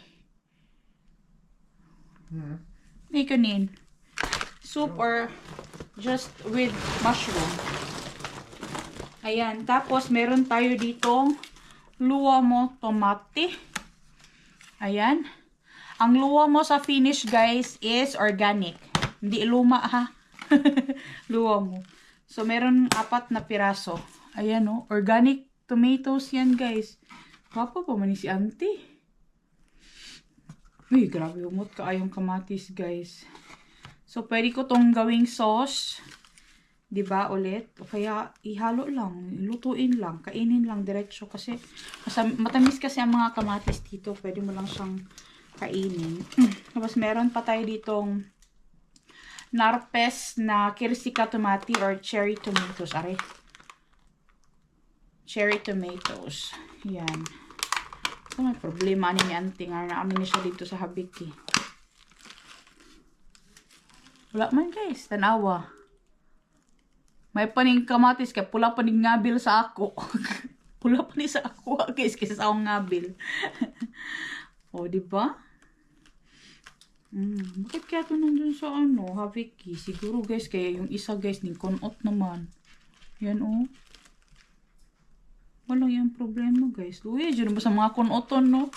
Make it in. Soup or just with mushroom. Ayan. Tapos, meron tayo ditong luwa mo tomate. Ayan. Ang luwa mo sa Finnish, guys, is organic. Hindi luma, ha? Luwa mo. So, meron 4 na piraso. Ayan, oh. Organic tomatoes yan, guys. Papa pa man si auntie. Uy, grabe. Umot ka ayong kamatis, guys. So, pwede ko tong gawing sauce. Diba, ulit? O kaya, ihalo lang. Lutuin lang. Kainin lang, diretso. Kasi, matamis kasi ang mga kamatis dito. Pwede mo lang siyang kainin. Tapos, meron pa tayo ditong narpes na kirsika tomati or cherry tomatoes. Are. Cherry tomatoes. Yan. So, may problema ni auntie nga na amin na siya dito sa habik eh. Wala man, guys. Tanawa. May paning kamatis kaya pula paning ngabil sa ako. Pula pa ni sa ako guys kasi sa akong ngabil. O, diba? Bakit kaya ito nandun sa ano, Haviki? Siguro guys, kaya yung isa guys, ning kunot naman. Yan o. Walang yung problema guys. Uy, dyan ba sa mga kunoton, no?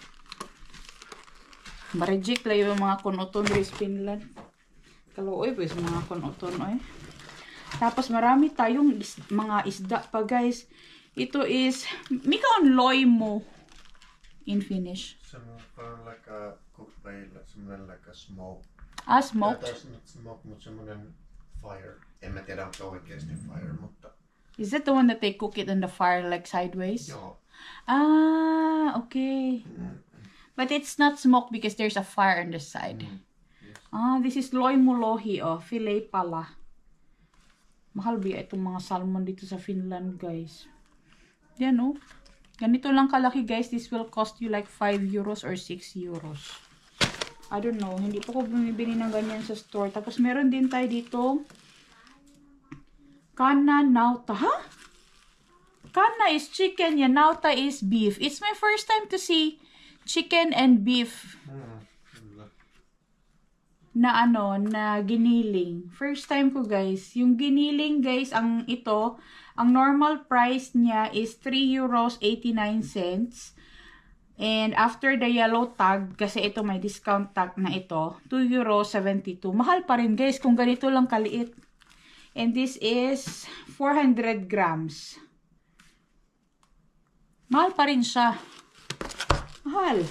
Ma-reject lang yung mga kunoton rin sa Finland. Kaluoy ba sa mga kunoton, ay? Tapos marami tayong mga isda pa guys. Ito is, mikä on loimo in Finnish? Semmoinen like a cooked by semmoinen like a smoke. Smoked. Tai not smoke, mutta semmoinen fire. En mä tiedä, onko se oikeasti fire, mutta... Is that the one that they cook it on the fire like sideways? Joo. Okay. But it's not smoked because there's a fire on the side. Yes. This is loimo lohi, oh. Filet pala. Mahal ba itong mga salmon dito sa Finland, guys. Yan, oh. Ganito lang kalaki, guys. This will cost you like 5 euros or 6 euros. I don't know. Hindi po ko bumibili ng ganyan sa store. Tapos, meron din tayo dito. Kana nauta. Ha? Kana is chicken. Yan, nauta is beef. It's my first time to see chicken and beef. Na ano, na giniling. First time ko guys. Yung giniling guys, ang normal price niya is 3 euros 89 cents. And after the yellow tag, kasi ito may discount tag na ito, 2 euros 72. Mahal pa rin guys kung ganito lang kaliit. And this is 400 grams. Mahal pa rin siya. Mahal.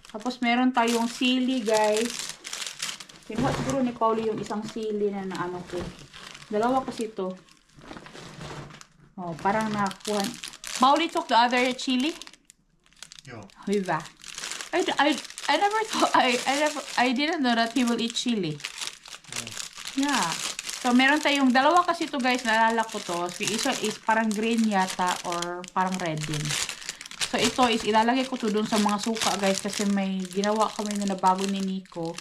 Tapos meron tayong sili guys. Kinuha siguro ni Pauli yung isang sili na naano ko. Dalawa kasi ito. Oh, parang nakakuha. Pauli took the other chili? Joo. Hyvä. I never thought, I didn't know that he will eat chili. Yeah. So, meron tayong dalawa kasi ito guys, naalala ko to. Si isa is parang green yata or parang red din. So, ito is ilalagay ko to dun sa mga suka guys kasi may ginawa kami na bago ni Nico.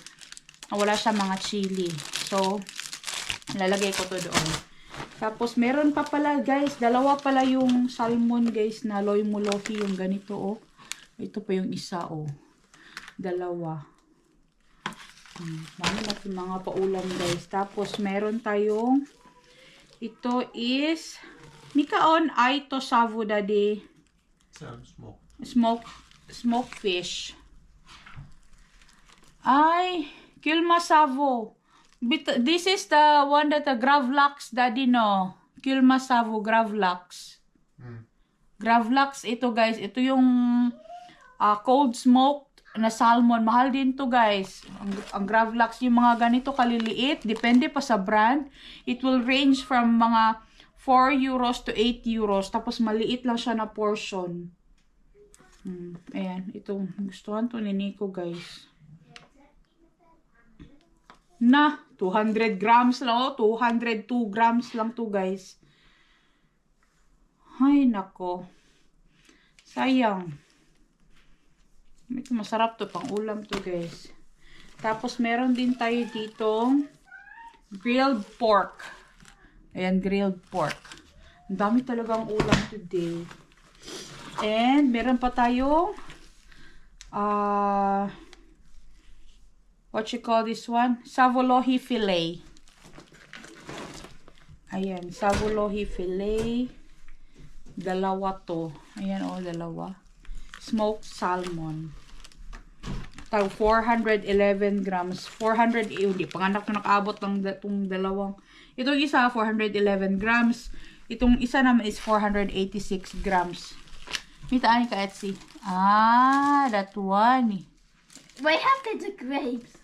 Wala siya mga chili. So, ilalagay ko to doon. Tapos, meron pa pala guys, dalawa pala yung salmon guys na loimo lohi yung ganito oh. Ito pa yung isa, oh. Dalawa. Dami natin mga paulam, guys. Tapos, meron tayong, ito is, Mikaon ay to savo daddy. Smoked fish. Ay, Kilma savo. This is the one that the Gravlax daddy, no? Kilma savo, Gravlax. Gravlax, ito guys. Ito yung cold smoked na salmon. Mahal din to guys. Ang Gravlax, yung mga ganito kaliliit. Depende pa sa brand. It will range from mga 4 euros to 8 euros. Tapos maliit lang siya na portion. Ayan. Ito. Gustuhan to ni Nico guys. Na. 200 grams lang. 202 grams lang to guys. Ay nako. Sayang. Ito masarap to. Pang ulam to guys. Tapos meron din tayo dito grilled pork. Ayan, grilled pork. Ang dami talagang ulam today. And meron pa tayong what you call this one? Savolohi fillet. Ayan, savolohi fillet. Dalawa to. Ayan, oh, dalawa. Smoked salmon. 411 grams. 400, hindi, panganak na nakaabot ng itong dalawang. Itong isa, 411 grams. Itong isa naman is 486 grams. Mitaan ka, Etsy. Ah, that one. What happened to grapes?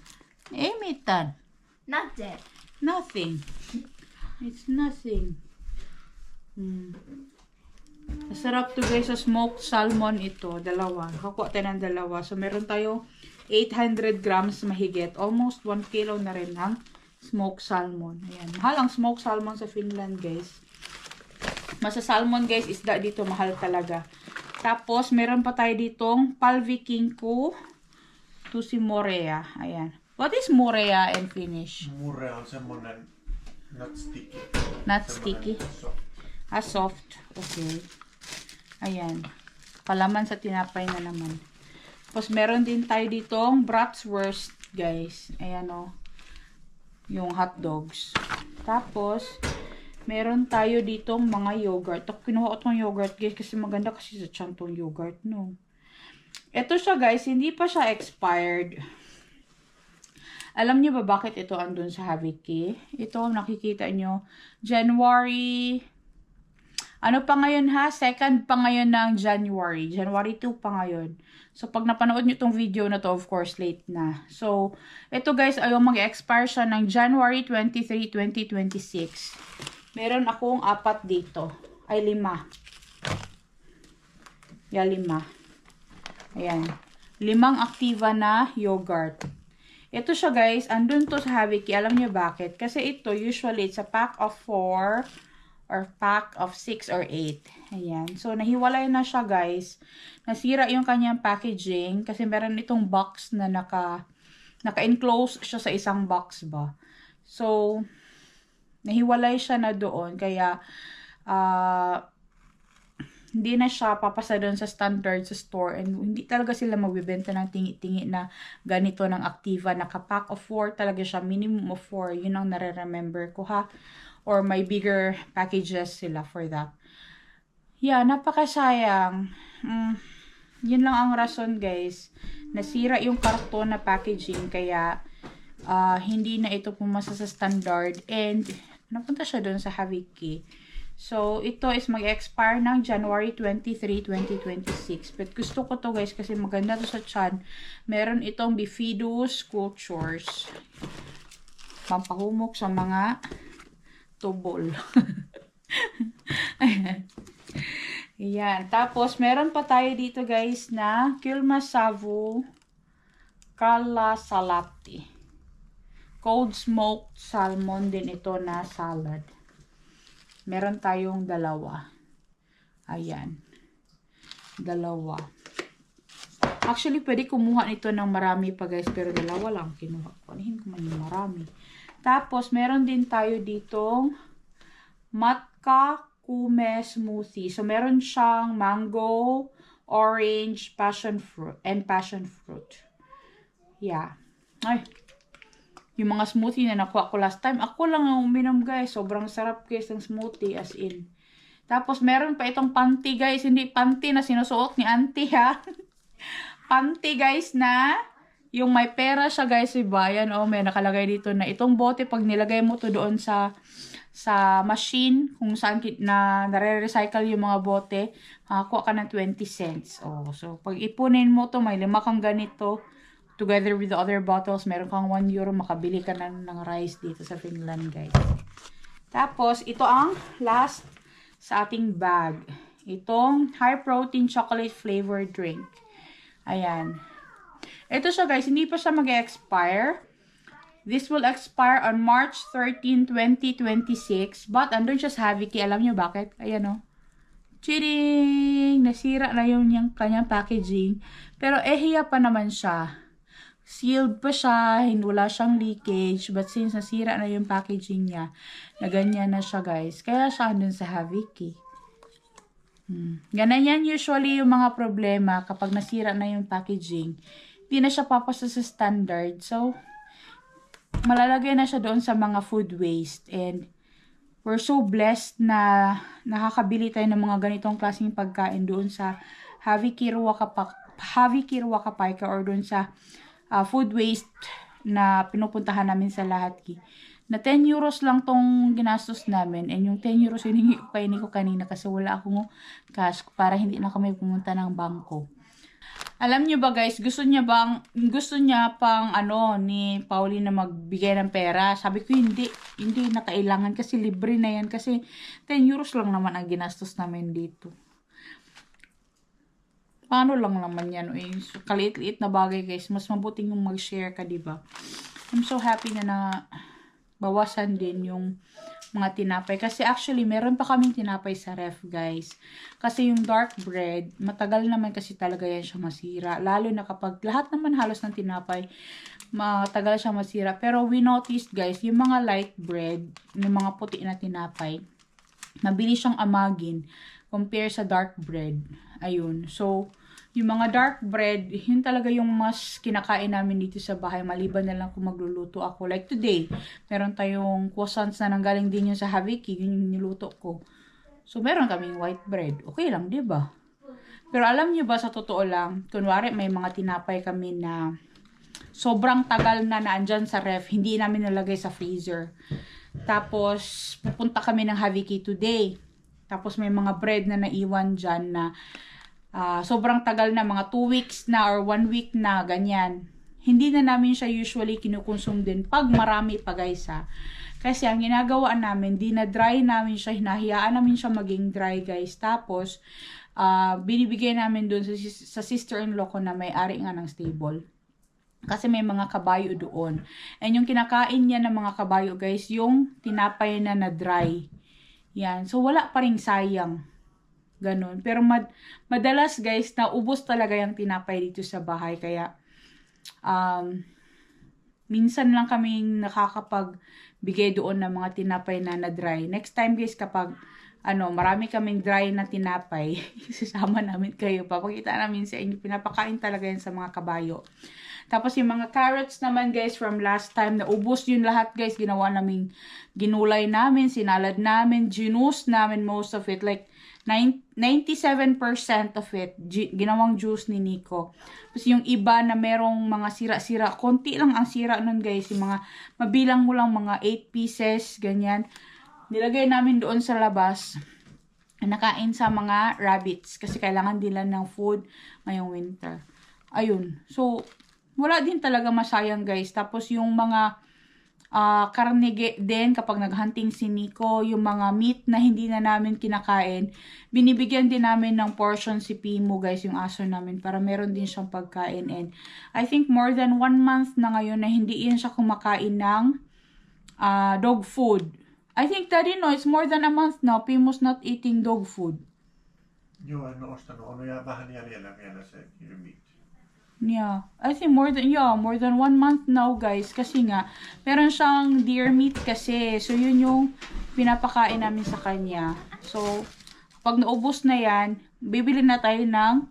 Eh, mitan. Nothing. Nothing. It's nothing. Masarap to guys sa smoked salmon ito. Dalawa. Nakakuha tayo ng dalawa. So, meron tayo 800 grams mahigit. Almost 1 kilo na rin ng smoked salmon. Ayan. Mahal ang smoked salmon sa Finland guys. Masa salmon guys, isda dito mahal talaga. Tapos, meron pa tayo ditong palvikinku tussimorea. Ayan. What is morea in Finnish? Murre on semmonen not sticky. Not sticky. Soft. Soft. Okay. Ayan. Palaman sa tinapay na naman. Tapos, meron din tayo ditong bratwurst, guys. Ayan, o. Yung hot dogs. Tapos, meron tayo ditong mga yogurt. Kinuha ko itong yogurt, guys, kasi maganda kasi sa tiyan tong yogurt, no. Ito siya, guys. Hindi pa siya expired. Alam niyo ba bakit ito andun sa Haviki? Ito, nakikita nyo. January... Ano pa ngayon ha? Second pa ngayon ng January. January 2 pa ngayon. So, pag napanood nyo itong video na to, of course, late na. So, ito guys, ayaw mag-expire siya ng January 23, 2026. Meron akong 4 dito. Ay, 5. Yeah, 5. Ayan. 5 Activa na yogurt. Ito siya guys, andun to sa Haviki. Alam nyo bakit? Kasi ito, usually, it's a pack of 4 or pack of 6 or 8. Ayan. So, nahiwalay na siya, guys. Nasira yung kanyang packaging kasi meron itong box na naka-enclose siya sa isang box ba. So, nahiwalay siya na doon. Kaya, hindi na siya papasa doon sa standard sa store. And hindi talaga sila magbibenta ng tingi-tingi na ganito ng Activa. Naka-pack of 4 talaga siya. Minimum of 4. Yun ang nare-remember ko, ha. Or may bigger packages sila for that. Yeah, napakasayang. Yun lang ang rason guys. Nasira yung karton na packaging kaya hindi na ito pumasa sa standard and napunta siya doon sa Haviki. So, ito is mag-expire ng January 23, 2026. But gusto ko to guys kasi maganda to sa tiyan. Meron itong Bifidus Cultures. Pampahumok sa mga tubol. Ayan. Ayan. Tapos, meron pa tayo dito guys na Kilma Savo Kala Salati. Cold smoked salmon din ito na salad. Meron tayong dalawa. Ayan. Dalawa. Actually, pwede kumuha nito ng marami pa guys. Pero dalawa lang kinuha ko. Anihin ko man yung marami. Tapos, meron din tayo ditong matka kume smoothie. So, meron siyang mango, orange, passion fruit, and passion fruit. Yeah. Ay, yung mga smoothie na nakuha ko last time, ako lang ang uminom guys. Sobrang sarap guys ng smoothie as in. Tapos meron pa itong panty guys. Hindi panty na sinusuot ni auntie ha. Panty guys na yung may pera siya guys. Diba? Yan may nakalagay dito na itong bote pag nilagay mo to doon sa machine kung saan na nare-recycle yung mga bote, makakuha ka ng 20 cents. So pag ipunin mo to, may 5 kang ganito. Together with the other bottles, meron kang 1 euro, makabili ka ng rice dito sa Finland, guys. Tapos, ito ang last sa ating bag. Itong high protein chocolate flavored drink. Ayan. Ito siya, guys. Hindi pa siya mag-expire. This will expire on March 13, 2026. But, andun siya sa Haviki. Alam nyo bakit? Ayan, Chiring! Nasira na yung kanyang packaging. Pero, ehiya pa naman siya. Sealed pa siya, wala siyang leakage, but since nasira na yung packaging niya, na ganyan na siya guys, kaya siya andun sa Haviki. Ganyan usually yung mga problema kapag nasira na yung packaging, hindi na siya papasa sa standard, so malalagay na siya doon sa mga food waste, and we're so blessed na nakakabili tayo ng mga ganitong klaseng pagkain doon sa Haviki Ruakapaika or doon sa food waste na pinupuntahan namin sa Lahati. Na 10 euros lang tong ginastos namin. And yung 10 euros hiningi ko kanina kasi wala akong cash para hindi na kami pumunta ng bangko. Alam niyo ba guys, gusto niya pang ni Pauline na magbigay ng pera. Sabi ko hindi na kailangan kasi libre na yan kasi 10 euros lang naman ang ginastos namin dito. Paano lang naman yan, so, kaliit-liit na bagay guys, mas mabuting yung mag-share ka, diba? I'm so happy na bawasan din yung mga tinapay. Kasi actually, meron pa kaming tinapay sa ref, guys. Kasi yung dark bread, matagal naman kasi talaga yan siya masira. Lalo na kapag lahat naman halos ng tinapay, matagal siya masira. Pero we noticed, guys, yung mga light bread, yung mga puti na tinapay, mabilis siyang amagin compare sa dark bread. Ayun. So, yung mga dark bread, yun talaga yung mas kinakain namin dito sa bahay. Maliban na lang kung magluluto ako. Like today, meron tayong croissants na nanggaling din yun sa Haviki. Yun yung niluto ko. So, meron kaming white bread. Okay lang, diba? Pero alam nyo ba, sa totoo lang, kunwari may mga tinapay kami na sobrang tagal na naandyan sa ref, hindi namin nalagay sa freezer. Tapos, pupunta kami ng Haviki today. Tapos may mga bread na naiwan dyan na sobrang tagal na, mga 2 weeks na or 1 week na, ganyan. Hindi na namin siya usually kinukonsume din pag marami pa guys ha. Kasi ang ginagawa namin, dinadry namin siya, hinahiyaan namin siya maging dry guys. Tapos, binibigay namin dun sa sister-in-law ko na may-ari nga ng stable. Kasi may mga kabayo doon. And yung kinakain niya ng mga kabayo guys, yung tinapay na na-dry. Yan. So, wala pa ring sayang. Ganun. Pero madalas guys, naubos talaga yung tinapay dito sa bahay. Kaya, minsan lang kaming nakakapagbigay doon ng mga tinapay na na-dry. Next time guys, kapag marami kaming dry na tinapay, sasama namin kayo. Papakita namin sa inyo. Pinapakain talaga yan sa mga kabayo. Tapos yung mga carrots naman guys from last time, naubos yun lahat guys. Ginawa namin, ginulay namin, sinalad namin, juice namin most of it. Like 97% of it, ginawang juice ni Nico. Tapos yung iba na merong mga sira-sira, konti lang ang sira nun guys. Yung mga, mabilang mo lang mga 8 pieces, ganyan. Nilagay namin doon sa labas. Nakain sa mga rabbits kasi kailangan nila ng food ngayong winter. Ayun. So, wala din talaga masayang guys. Tapos yung mga karne din kapag naghunting si Nico, yung mga meat na hindi na namin kinakain, binibigyan din namin ng portion si Pimo guys, yung aso namin, para meron din siyang pagkain. And I think more than 1 month na ngayon na hindi yan siya kumakain ng dog food. I think Daddy, no, it's more than a month now. Pimo's not eating dog food. Joo, en ole ostanut. On jää vähän jäljellä vielä se meat. Yeah, I think more than 1 month now guys, kasi nga meron siyang deer meat kasi, so yun yung pinapakain namin sa kanya. So pag naubos na yan, bibili na tayo ng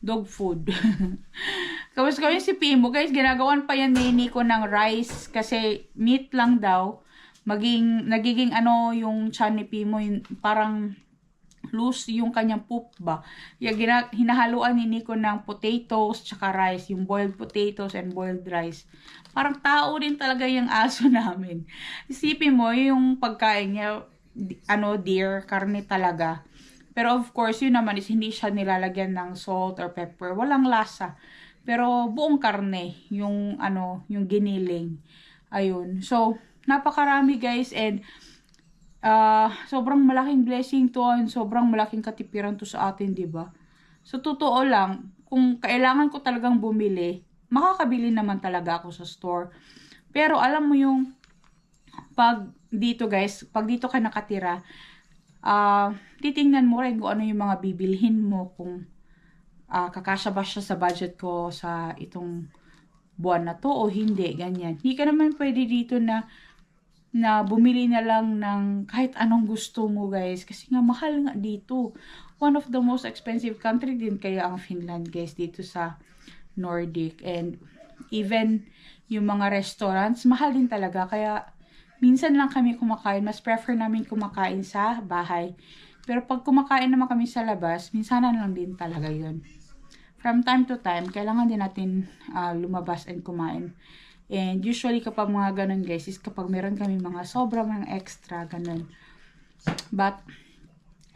dog food. Kamusta kami si Pimo, guys, ginagawan pa yan ni Nico ng rice kasi meat lang daw. Nagiging ano yung tiyan ni Pimo, yung parang loose yung kanyang poop ba. Hinahaluan ni Nico ng potatoes tsaka rice, yung boiled potatoes and boiled rice. Parang tao din talaga yung aso namin. Isipin mo yung pagkain niya, deer, karne talaga. Pero of course, yun naman is hindi siya nilalagyan ng salt or pepper. Walang lasa. Pero buong karne, yung yung giniling. Ayun. So, napakarami guys, and sobrang malaking blessing to, and sobrang malaking katipiran to sa atin, 'di ba? So, totoo lang, kung kailangan ko talagang bumili, makakabili naman talaga ako sa store. Pero alam mo yung pag dito guys, pag dito ka nakatira, titingnan mo rin kung ano yung mga bibilhin mo, kung kakasya ba siya sa budget ko sa itong buwan na to o hindi, ganyan. Hindi ka naman pwede dito na bumili na lang ng kahit anong gusto mo guys, kasi nga mahal nga dito. One of the most expensive country din kaya ang Finland guys, dito sa Nordic. And even yung mga restaurants, mahal din talaga. Kaya minsan lang kami kumakain, mas prefer namin kumakain sa bahay. Pero pag kumakain naman kami sa labas, minsanan lang din talaga yun. From time to time, kailangan din natin lumabas and kumain. And usually kapag mga ganun guys, is kapag meron kami mga sobrang mga extra, ganun. But,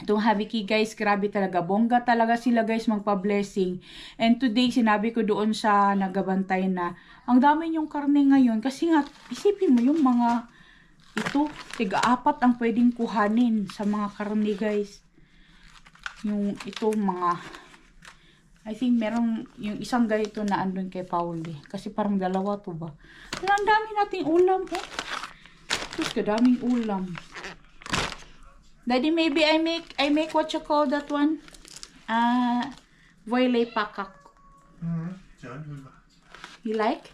itong Habiki guys, grabe talaga. Bongga talaga sila guys magpa-blessing. And today, sinabi ko doon sa nagabantay na, ang dami yung karne ngayon. Kasi nga, isipin mo yung mga, ito, tiga-4 ang pwedeng kuhanin sa mga karne guys. Yung ito mga, I think merong yung isang ganito na andun kay Pauli. Kasi parang dalawa to ba. Ang dami nating ulam eh. Tapos kadaming ulam. Daddy, maybe I make what you call that one? Voilay pakak. You like?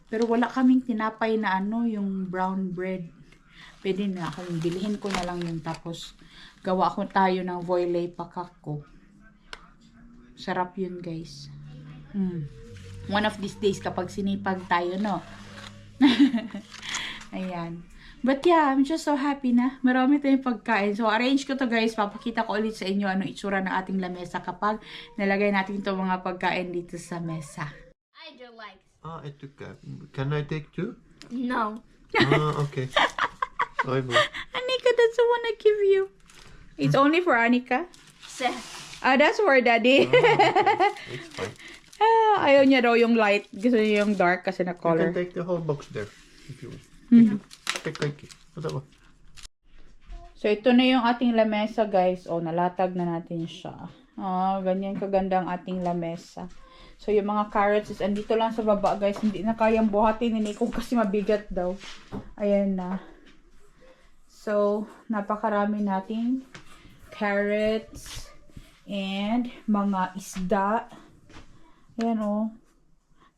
Pero wala kaming tinapay na yung brown bread. Pwede na akong bilhin ko na lang yun, tapos gawa ko tayo ng voilay pakak ko. Sarap yun guys. One of these days kapag sinipag tayo, no? Ayan. But yeah, I'm just so happy na marami tayong pagkain. So, arrange ko to guys. Papakita ko ulit sa inyo ano itsura ng ating lamesa kapag nalagay natin itong mga pagkain dito sa mesa. I do like. I took can I take 2? No. Okay. I will. Anika, that's the one I give you. It's only for Anika. That's for Daddy. It's fine. Ayaw niya daw yung light. Gusto niya yung dark kasi na You color. can take the whole box there if you want. Take it. Whatever. So, ito na yung ating lamesa, guys. Nalatag na natin siya. Ganyan kaganda ang ating lamesa. So, yung mga carrots is andito lang sa baba, guys. Hindi na kayang buhatin ni Nico kasi mabigat daw. Ayan na. So, napakarami nating carrots and mga isda. Ayan,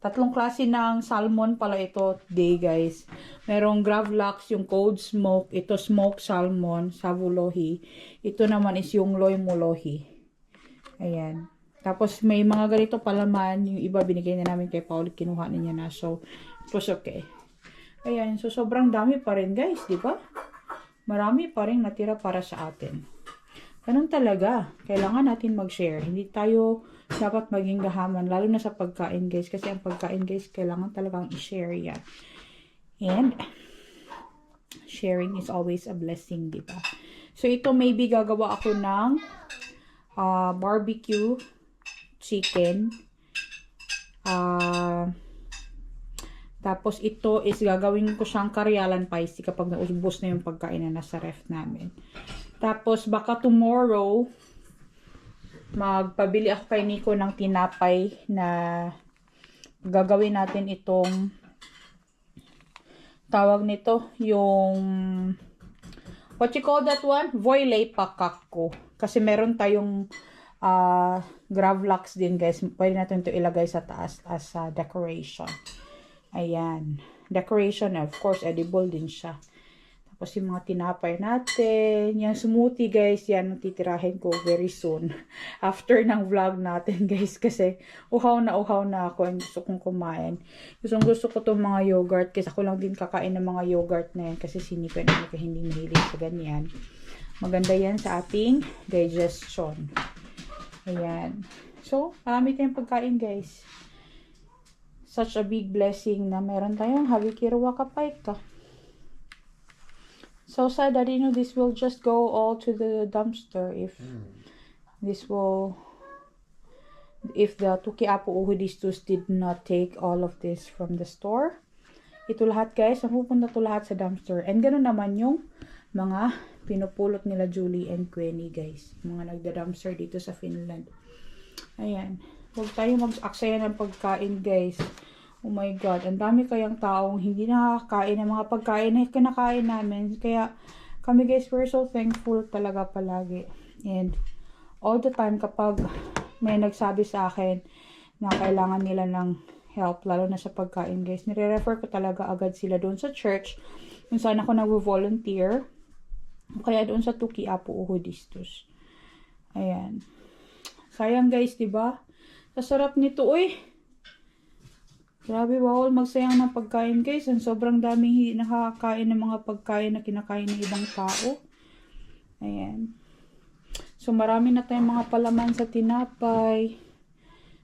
3 klase ng salmon pala ito today, guys. Merong gravlax, yung cold smoke. Ito smoked salmon, savulohi. Ito naman is yung loy mulohi. Ayan. Tapos may mga ganito palaman. Yung iba binigay na namin kay Paul. Kinuha niya na. So, it was okay. Ayan. So, sobrang dami pa rin, guys. Di ba? Marami pa rin natira para sa atin. Ganun talaga. Kailangan natin mag-share. Hindi tayo dapat maging gahaman. Lalo na sa pagkain, guys. Kasi ang pagkain, guys, kailangan talagang i-share yan. And, sharing is always a blessing, di ba? So, ito maybe gagawa ako ng barbecue chicken. Tapos, ito is gagawin ko siyang karyalan spicy kapag naubos na yung pagkain na nasa ref namin. Tapos, baka tomorrow, magpabili ako kay Nico ng tinapay na gagawin natin itong tawag nito, yung what you call that one? Voilay pakak ko. Kasi meron tayong gravlax din, guys. Pwede natin ito ilagay sa taas as decoration. Ayan. Decoration, of course, edible din siya. Tapos Tapos yung mga tinapay natin. Yung smoothie guys, yan ang titirahin ko very soon. After ng vlog natin guys. Kasi uhaw na ako and gusto kong kumain. Gusto ko itong mga yogurt. Kasi ako lang din kakain ng mga yogurt na yan. Kasi sinipan na hindi mahilig sa ganyan. Maganda yan sa ating digestion. Ayan. So, marami tayong pagkain guys. Such a big blessing na meron tayong Havikiri Wakapaika. So sad that this will just go all to the dumpster if the Tukiapo Uhudistus did not take all of this from the store. Ito lahat guys, mapupunta to lahat sa dumpster. And ganoon naman yung mga pinupulot nila Julie and Queenie guys. Mga nagda-dumpster dito sa Finland. Ayan. Huwag tayo mag-aksaya ng pagkain guys. Oh my God. Ang dami kayang taong hindi nakakain ng mga pagkain na kinakain namin. Kaya kami guys, we're so thankful talaga palagi. And all the time kapag may nagsabi sa akin na kailangan nila ng help, lalo na sa pagkain guys, nire-refer ko talaga agad sila doon sa church kung saan ako nag-volunteer. Kaya doon sa Tukiapo Uhudistus. Ayan. Sayang guys, diba? Sasarap nito, uy. Grabe, bawal magsayang ng pagkain guys. Ang sobrang daming nakakain ng mga pagkain na kinakain ng ibang tao. Ayan. So, marami na tayong mga palaman sa tinapay.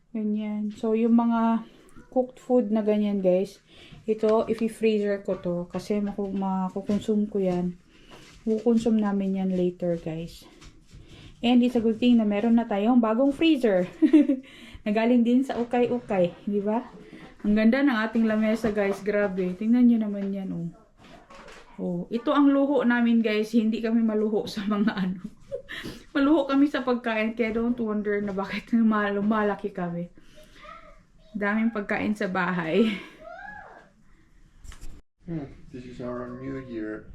Ganyan. So, yung mga cooked food na ganyan guys. Ito, i-freezer ko to. Kasi makukonsume ko yan. Kukonsume namin yan later guys. And it's a good thing na meron na tayong bagong freezer. Nagaling din sa ukay-ukay. Di ba? Ang ganda ng ating lamesa guys. Grabe. Tingnan nyo naman yan. Oh. Oh. Ito ang luho namin guys. Hindi kami maluho sa mga ano. Maluho kami sa pagkain. Kaya don't wonder na bakit lumalaki kami. Daming pagkain sa bahay. This is our New Year.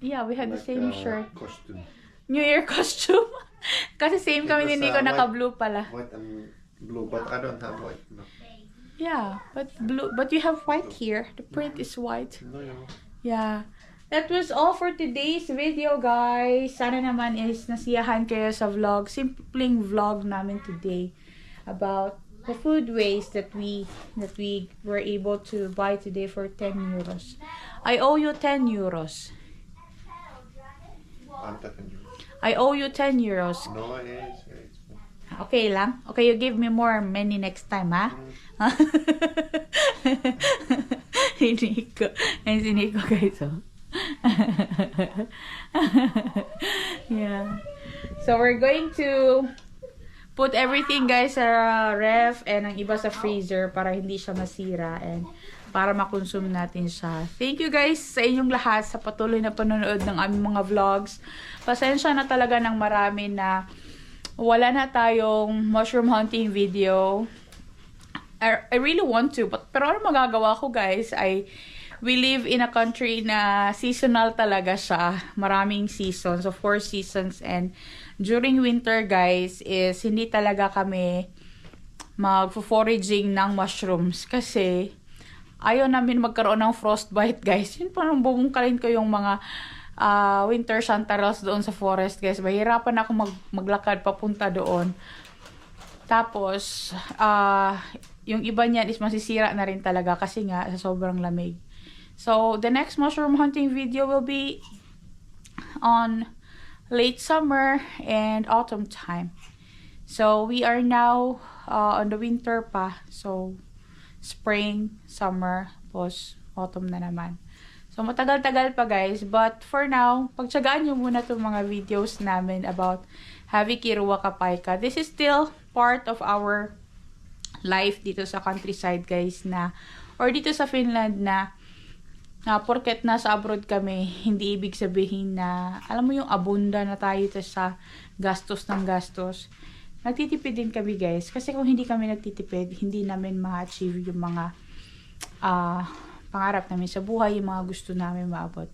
Yeah, we had the same shirt. Costume. New Year costume. Kasi same kami ni Nico, naka-blue pala. White and blue, but I don't have white. No. Yeah, but blue. But you have white here. The print is white. No. Yeah. That was all for today's video, guys. Sana naman is nasiyahan kayo sa vlog. Simpleng vlog namin today about the food waste that we were able to buy today for 10 euros. I owe you 10 euros. I'm taking you. I owe you 10 euros. No, it's Okay lang? Okay, you give me more money next time, ha? Si Nico. Ayun si Nico, guys, oh. Yeah. So, we're going to put everything, guys, sa ref and ang iba sa freezer para hindi siya masira and para makonsume natin siya. Thank you guys sa inyong lahat sa patuloy na panonood ng aming mga vlogs. Pasensya na talaga ng marami na wala na tayong mushroom hunting video. I really want to, pero ano magagawa ko guys, we live in a country na seasonal talaga siya. Maraming seasons, so 4 seasons, and during winter guys is hindi talaga kami mag-foraging ng mushrooms kasi ayaw namin magkaroon ng frostbite guys. Yun parang bubungkalin ko yung mga winter chanterelles doon sa forest guys. Mahirapan ako maglakad papunta doon. Tapos, yung iba niyan is masisira na rin talaga kasi nga sa sobrang lamig. So, the next mushroom hunting video will be on late summer and autumn time. So, we are now on the winter pa. So, spring, summer, post autumn na naman. So, matagal-tagal pa guys. But for now, pagtsagaan nyo muna itong mga videos namin about Havikiri Wakapaika. This is still part of our life dito sa countryside guys na, or dito sa Finland na porket nasa abroad kami, hindi ibig sabihin na, alam mo yung abunda na tayo sa gastos ng gastos. Nagtitipid din kami guys. Kasi kung hindi kami nagtitipid, hindi namin ma-achieve yung mga pangarap namin sa buhay, yung mga gusto namin maabot.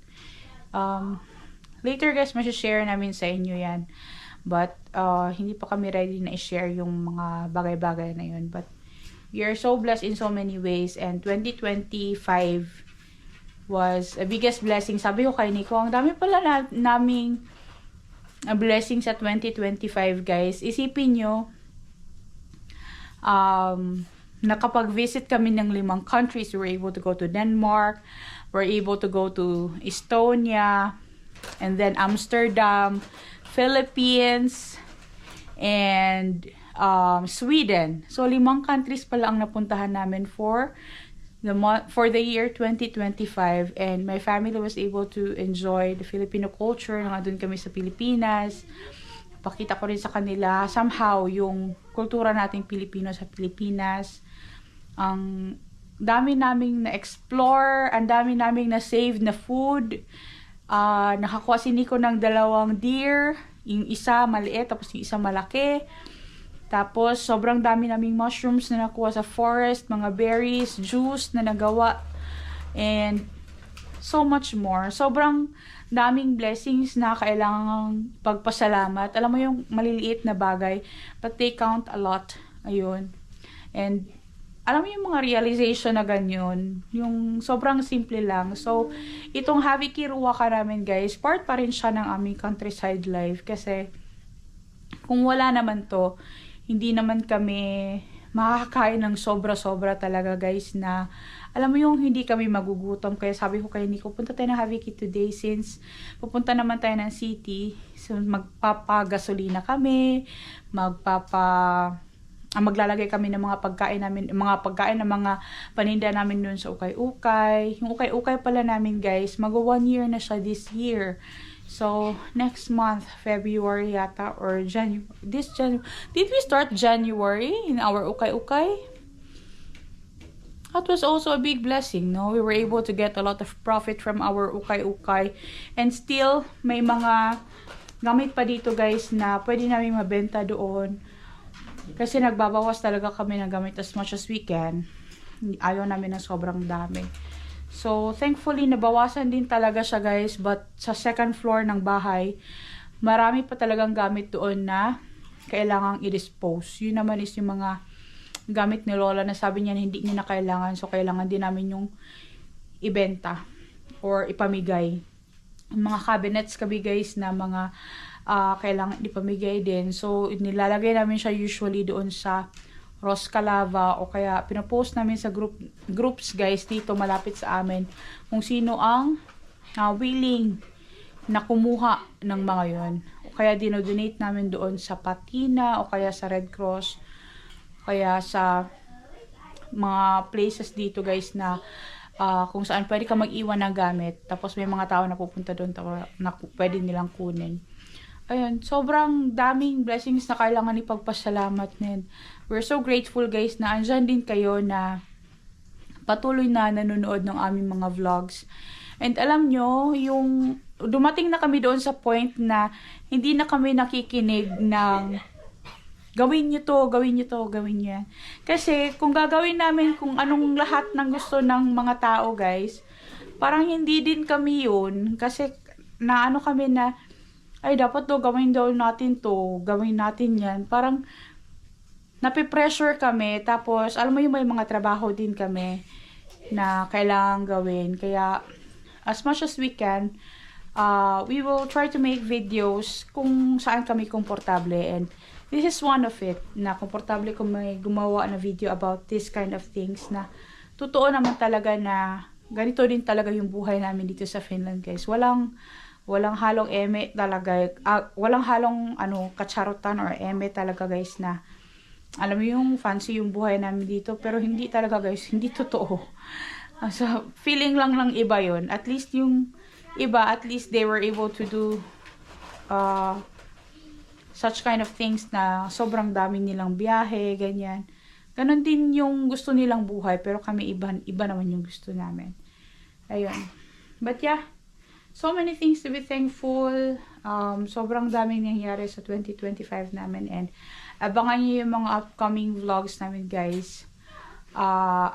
Later guys, share namin sa inyo yan. But hindi pa kami ready na i-share yung mga bagay-bagay na yun. But we are so blessed in so many ways. And 2025 was a biggest blessing. Sabi ko kay Nico, ang dami pala naming blessing sa 2025, guys. Isipin nyo, nakapag-visit kami ng 5 countries. We were able to go to Denmark, we're able to go to Estonia, and then Amsterdam, Philippines, and Sweden. So 5 countries pala ang napuntahan namin for the year 2025, and my family was able to enjoy the Filipino culture. Nandun kami sa Pilipinas. Pakita ko rin sa kanila somehow yung kultura nating Pilipino sa Pilipinas. Ang dami naming na-explore, ang dami naming na-save na food. Nakakuha si Nico ng 2 deer, yung isa maliit tapos yung isa malaki. Tapos, sobrang dami naming mushrooms na nakuha sa forest, mga berries, juice na nagawa, and so much more. Sobrang daming blessings na kailangang pagpasalamat. Alam mo yung maliliit na bagay, but they count a lot. Ayun. And, alam mo yung mga realization na ganyan, yung sobrang simple lang. So, itong Haviki Ruaka namin, guys, part pa rin siya ng aming countryside life. Kasi, kung wala naman to, hindi naman kami makakakain ng sobra-sobra talaga, guys, na alam mo yung hindi kami magugutom. Kaya sabi ko kay Nico, punta tayo ng Haviki today since pupunta naman tayo ng city. So, magpapagasolina kami, maglalagay kami ng mga pagkain namin, ng mga paninda namin dun sa ukay-ukay. Yung ukay-ukay pala namin, guys, mag-1 year na siya this year. So, next month, February yata, or January. Did we start January in our ukay-ukay? That was also a big blessing, no? We were able to get a lot of profit from our ukay-ukay. And still, may mga gamit pa dito, guys, na pwede namin mabenta doon. Kasi nagbabawas talaga kami ng gamit as much as we can. Ayaw namin ng sobrang dami. So, thankfully, nabawasan din talaga siya, guys. But, sa second floor ng bahay, marami pa talagang gamit doon na kailangang i-dispose. Yun naman is yung mga gamit ni Lola na sabi niya na hindi niya na kailangan. So, kailangan din namin yung ibenta or ipamigay. Yung mga cabinets kami, guys, na mga kailangan ipamigay din. So, nilalagay namin siya usually doon sa Roscalava, o kaya pinapost namin sa groups, guys, dito malapit sa amin kung sino ang willing na kumuha ng mga yon. O kaya dinodonate namin doon sa Patina, o kaya sa Red Cross, o kaya sa mga places dito, guys, na kung saan pwede ka mag-iwan ng gamit, tapos may mga tao na pupunta doon na pwede nilang kunin. Ayun, sobrang daming blessings na kailangan ipagpasalamat din. We're so grateful, guys, na andyan din kayo na patuloy na nanonood ng aming mga vlogs. And alam nyo, yung dumating na kami doon sa point na hindi na kami nakikinig ng gawin nyo to, gawin nyo to, gawin nyo yan. Kasi kung gagawin namin kung anong lahat ng gusto ng mga tao, guys, parang hindi din kami yun. Kasi naano kami na ay, dapat to, gawin daw natin to, gawin natin yan. Parang, napipressure kami, tapos, alam mo yung may mga trabaho din kami na kailangan gawin. Kaya, as much as we can, we will try to make videos kung saan kami komportable. And, this is one of it, na komportable kung may gumawa na video about this kind of things, na totoo naman talaga na ganito din talaga yung buhay namin dito sa Finland, guys. Walang halong eme talaga, walang halong katsarutan or eme talaga, guys, na alam mo yung fancy yung buhay namin dito, pero hindi talaga, guys, hindi totoo. So, feeling lang ng iba yun. At least yung iba, at least they were able to do such kind of things na sobrang dami nilang biyahe, ganyan. Ganon din yung gusto nilang buhay, pero kami iba naman yung gusto namin. Ayun. But yeah, so many things to be thankful. Sobrang daming nangyari sa 2025 namin, and abangan niyo yung mga upcoming vlogs namin, guys,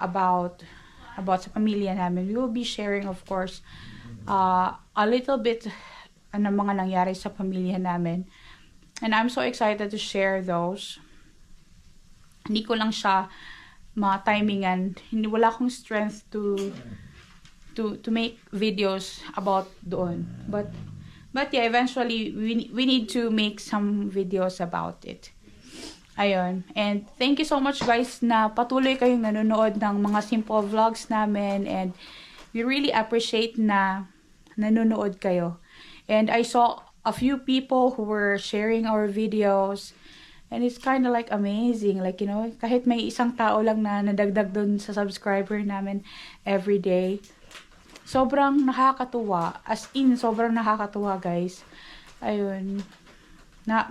about sa pamilya namin. We will be sharing, of course, a little bit ng mga nangyari sa pamilya namin, and I'm so excited to share those. Hindi ko lang siya ma-timingan. Wala akong strength to to make videos about doon. But yeah, eventually we need to make some videos about it. Ayun. And thank you so much guys na patuloy kayong nanonood ng mga simple vlogs namin, and we really appreciate na nanonood kayo. And I saw a few people who were sharing our videos, and it's kind of like amazing, like, you know, kahit may isang tao lang na nadagdag dun sa subscriber namin every day. Sobrang nakakatuwa. As in, sobrang nakakatuwa guys. Ayun.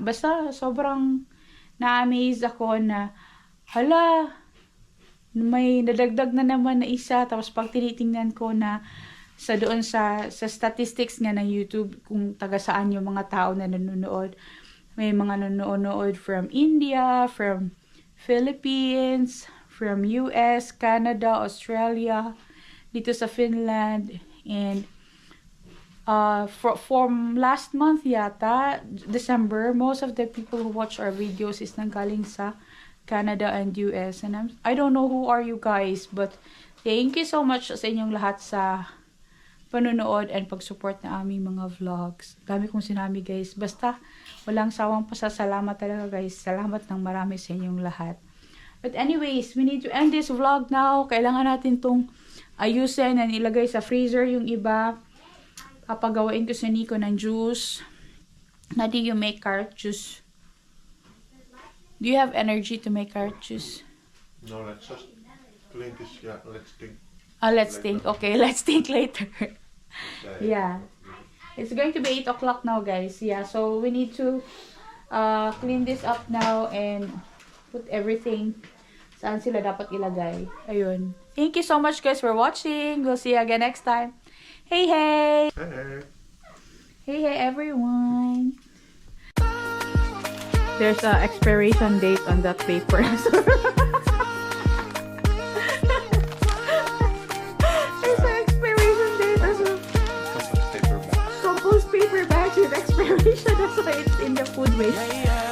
Basta sobrang na-amaze ako na, hala, may nadagdag na naman na isa. Tapos pag tinitingnan ko na doon sa statistics nga ng YouTube, kung taga saan yung mga tao na nanonood. May mga nanonood from India, from Philippines, from US, Canada, Australia, dito sa Finland, and from last month yata, December, most of the people who watch our videos is nanggaling sa Canada and US. And I don't know who are you guys, but thank you so much sa inyong lahat sa panonood and pag-support na aming mga vlogs. Dami kong sinabi guys. Basta, walang sawang pasasalamat talaga guys. Salamat ng marami sa inyong lahat. But anyways, we need to end this vlog now. Kailangan natin tong ayusin and ilagay sa freezer yung iba. Papagawain ko sa Nico ng juice. How do you make carrot juice? Do you have energy to make carrot juice? No, let's just clean this. Yeah, let's think. Let's think. Okay, let's think later. Yeah. It's going to be 8 o'clock now, guys. Yeah, so we need to clean this up now and put everything saan sila dapat ilagay. Ayun. Thank you so much, guys, for watching. We'll see you again next time. Hey, hey! Hey. Hey, hey, everyone! There's a expiration date on that paper. There's an expiration date as well. Paper bag. Compost paper bags with expiration. That's why it's in the food waste.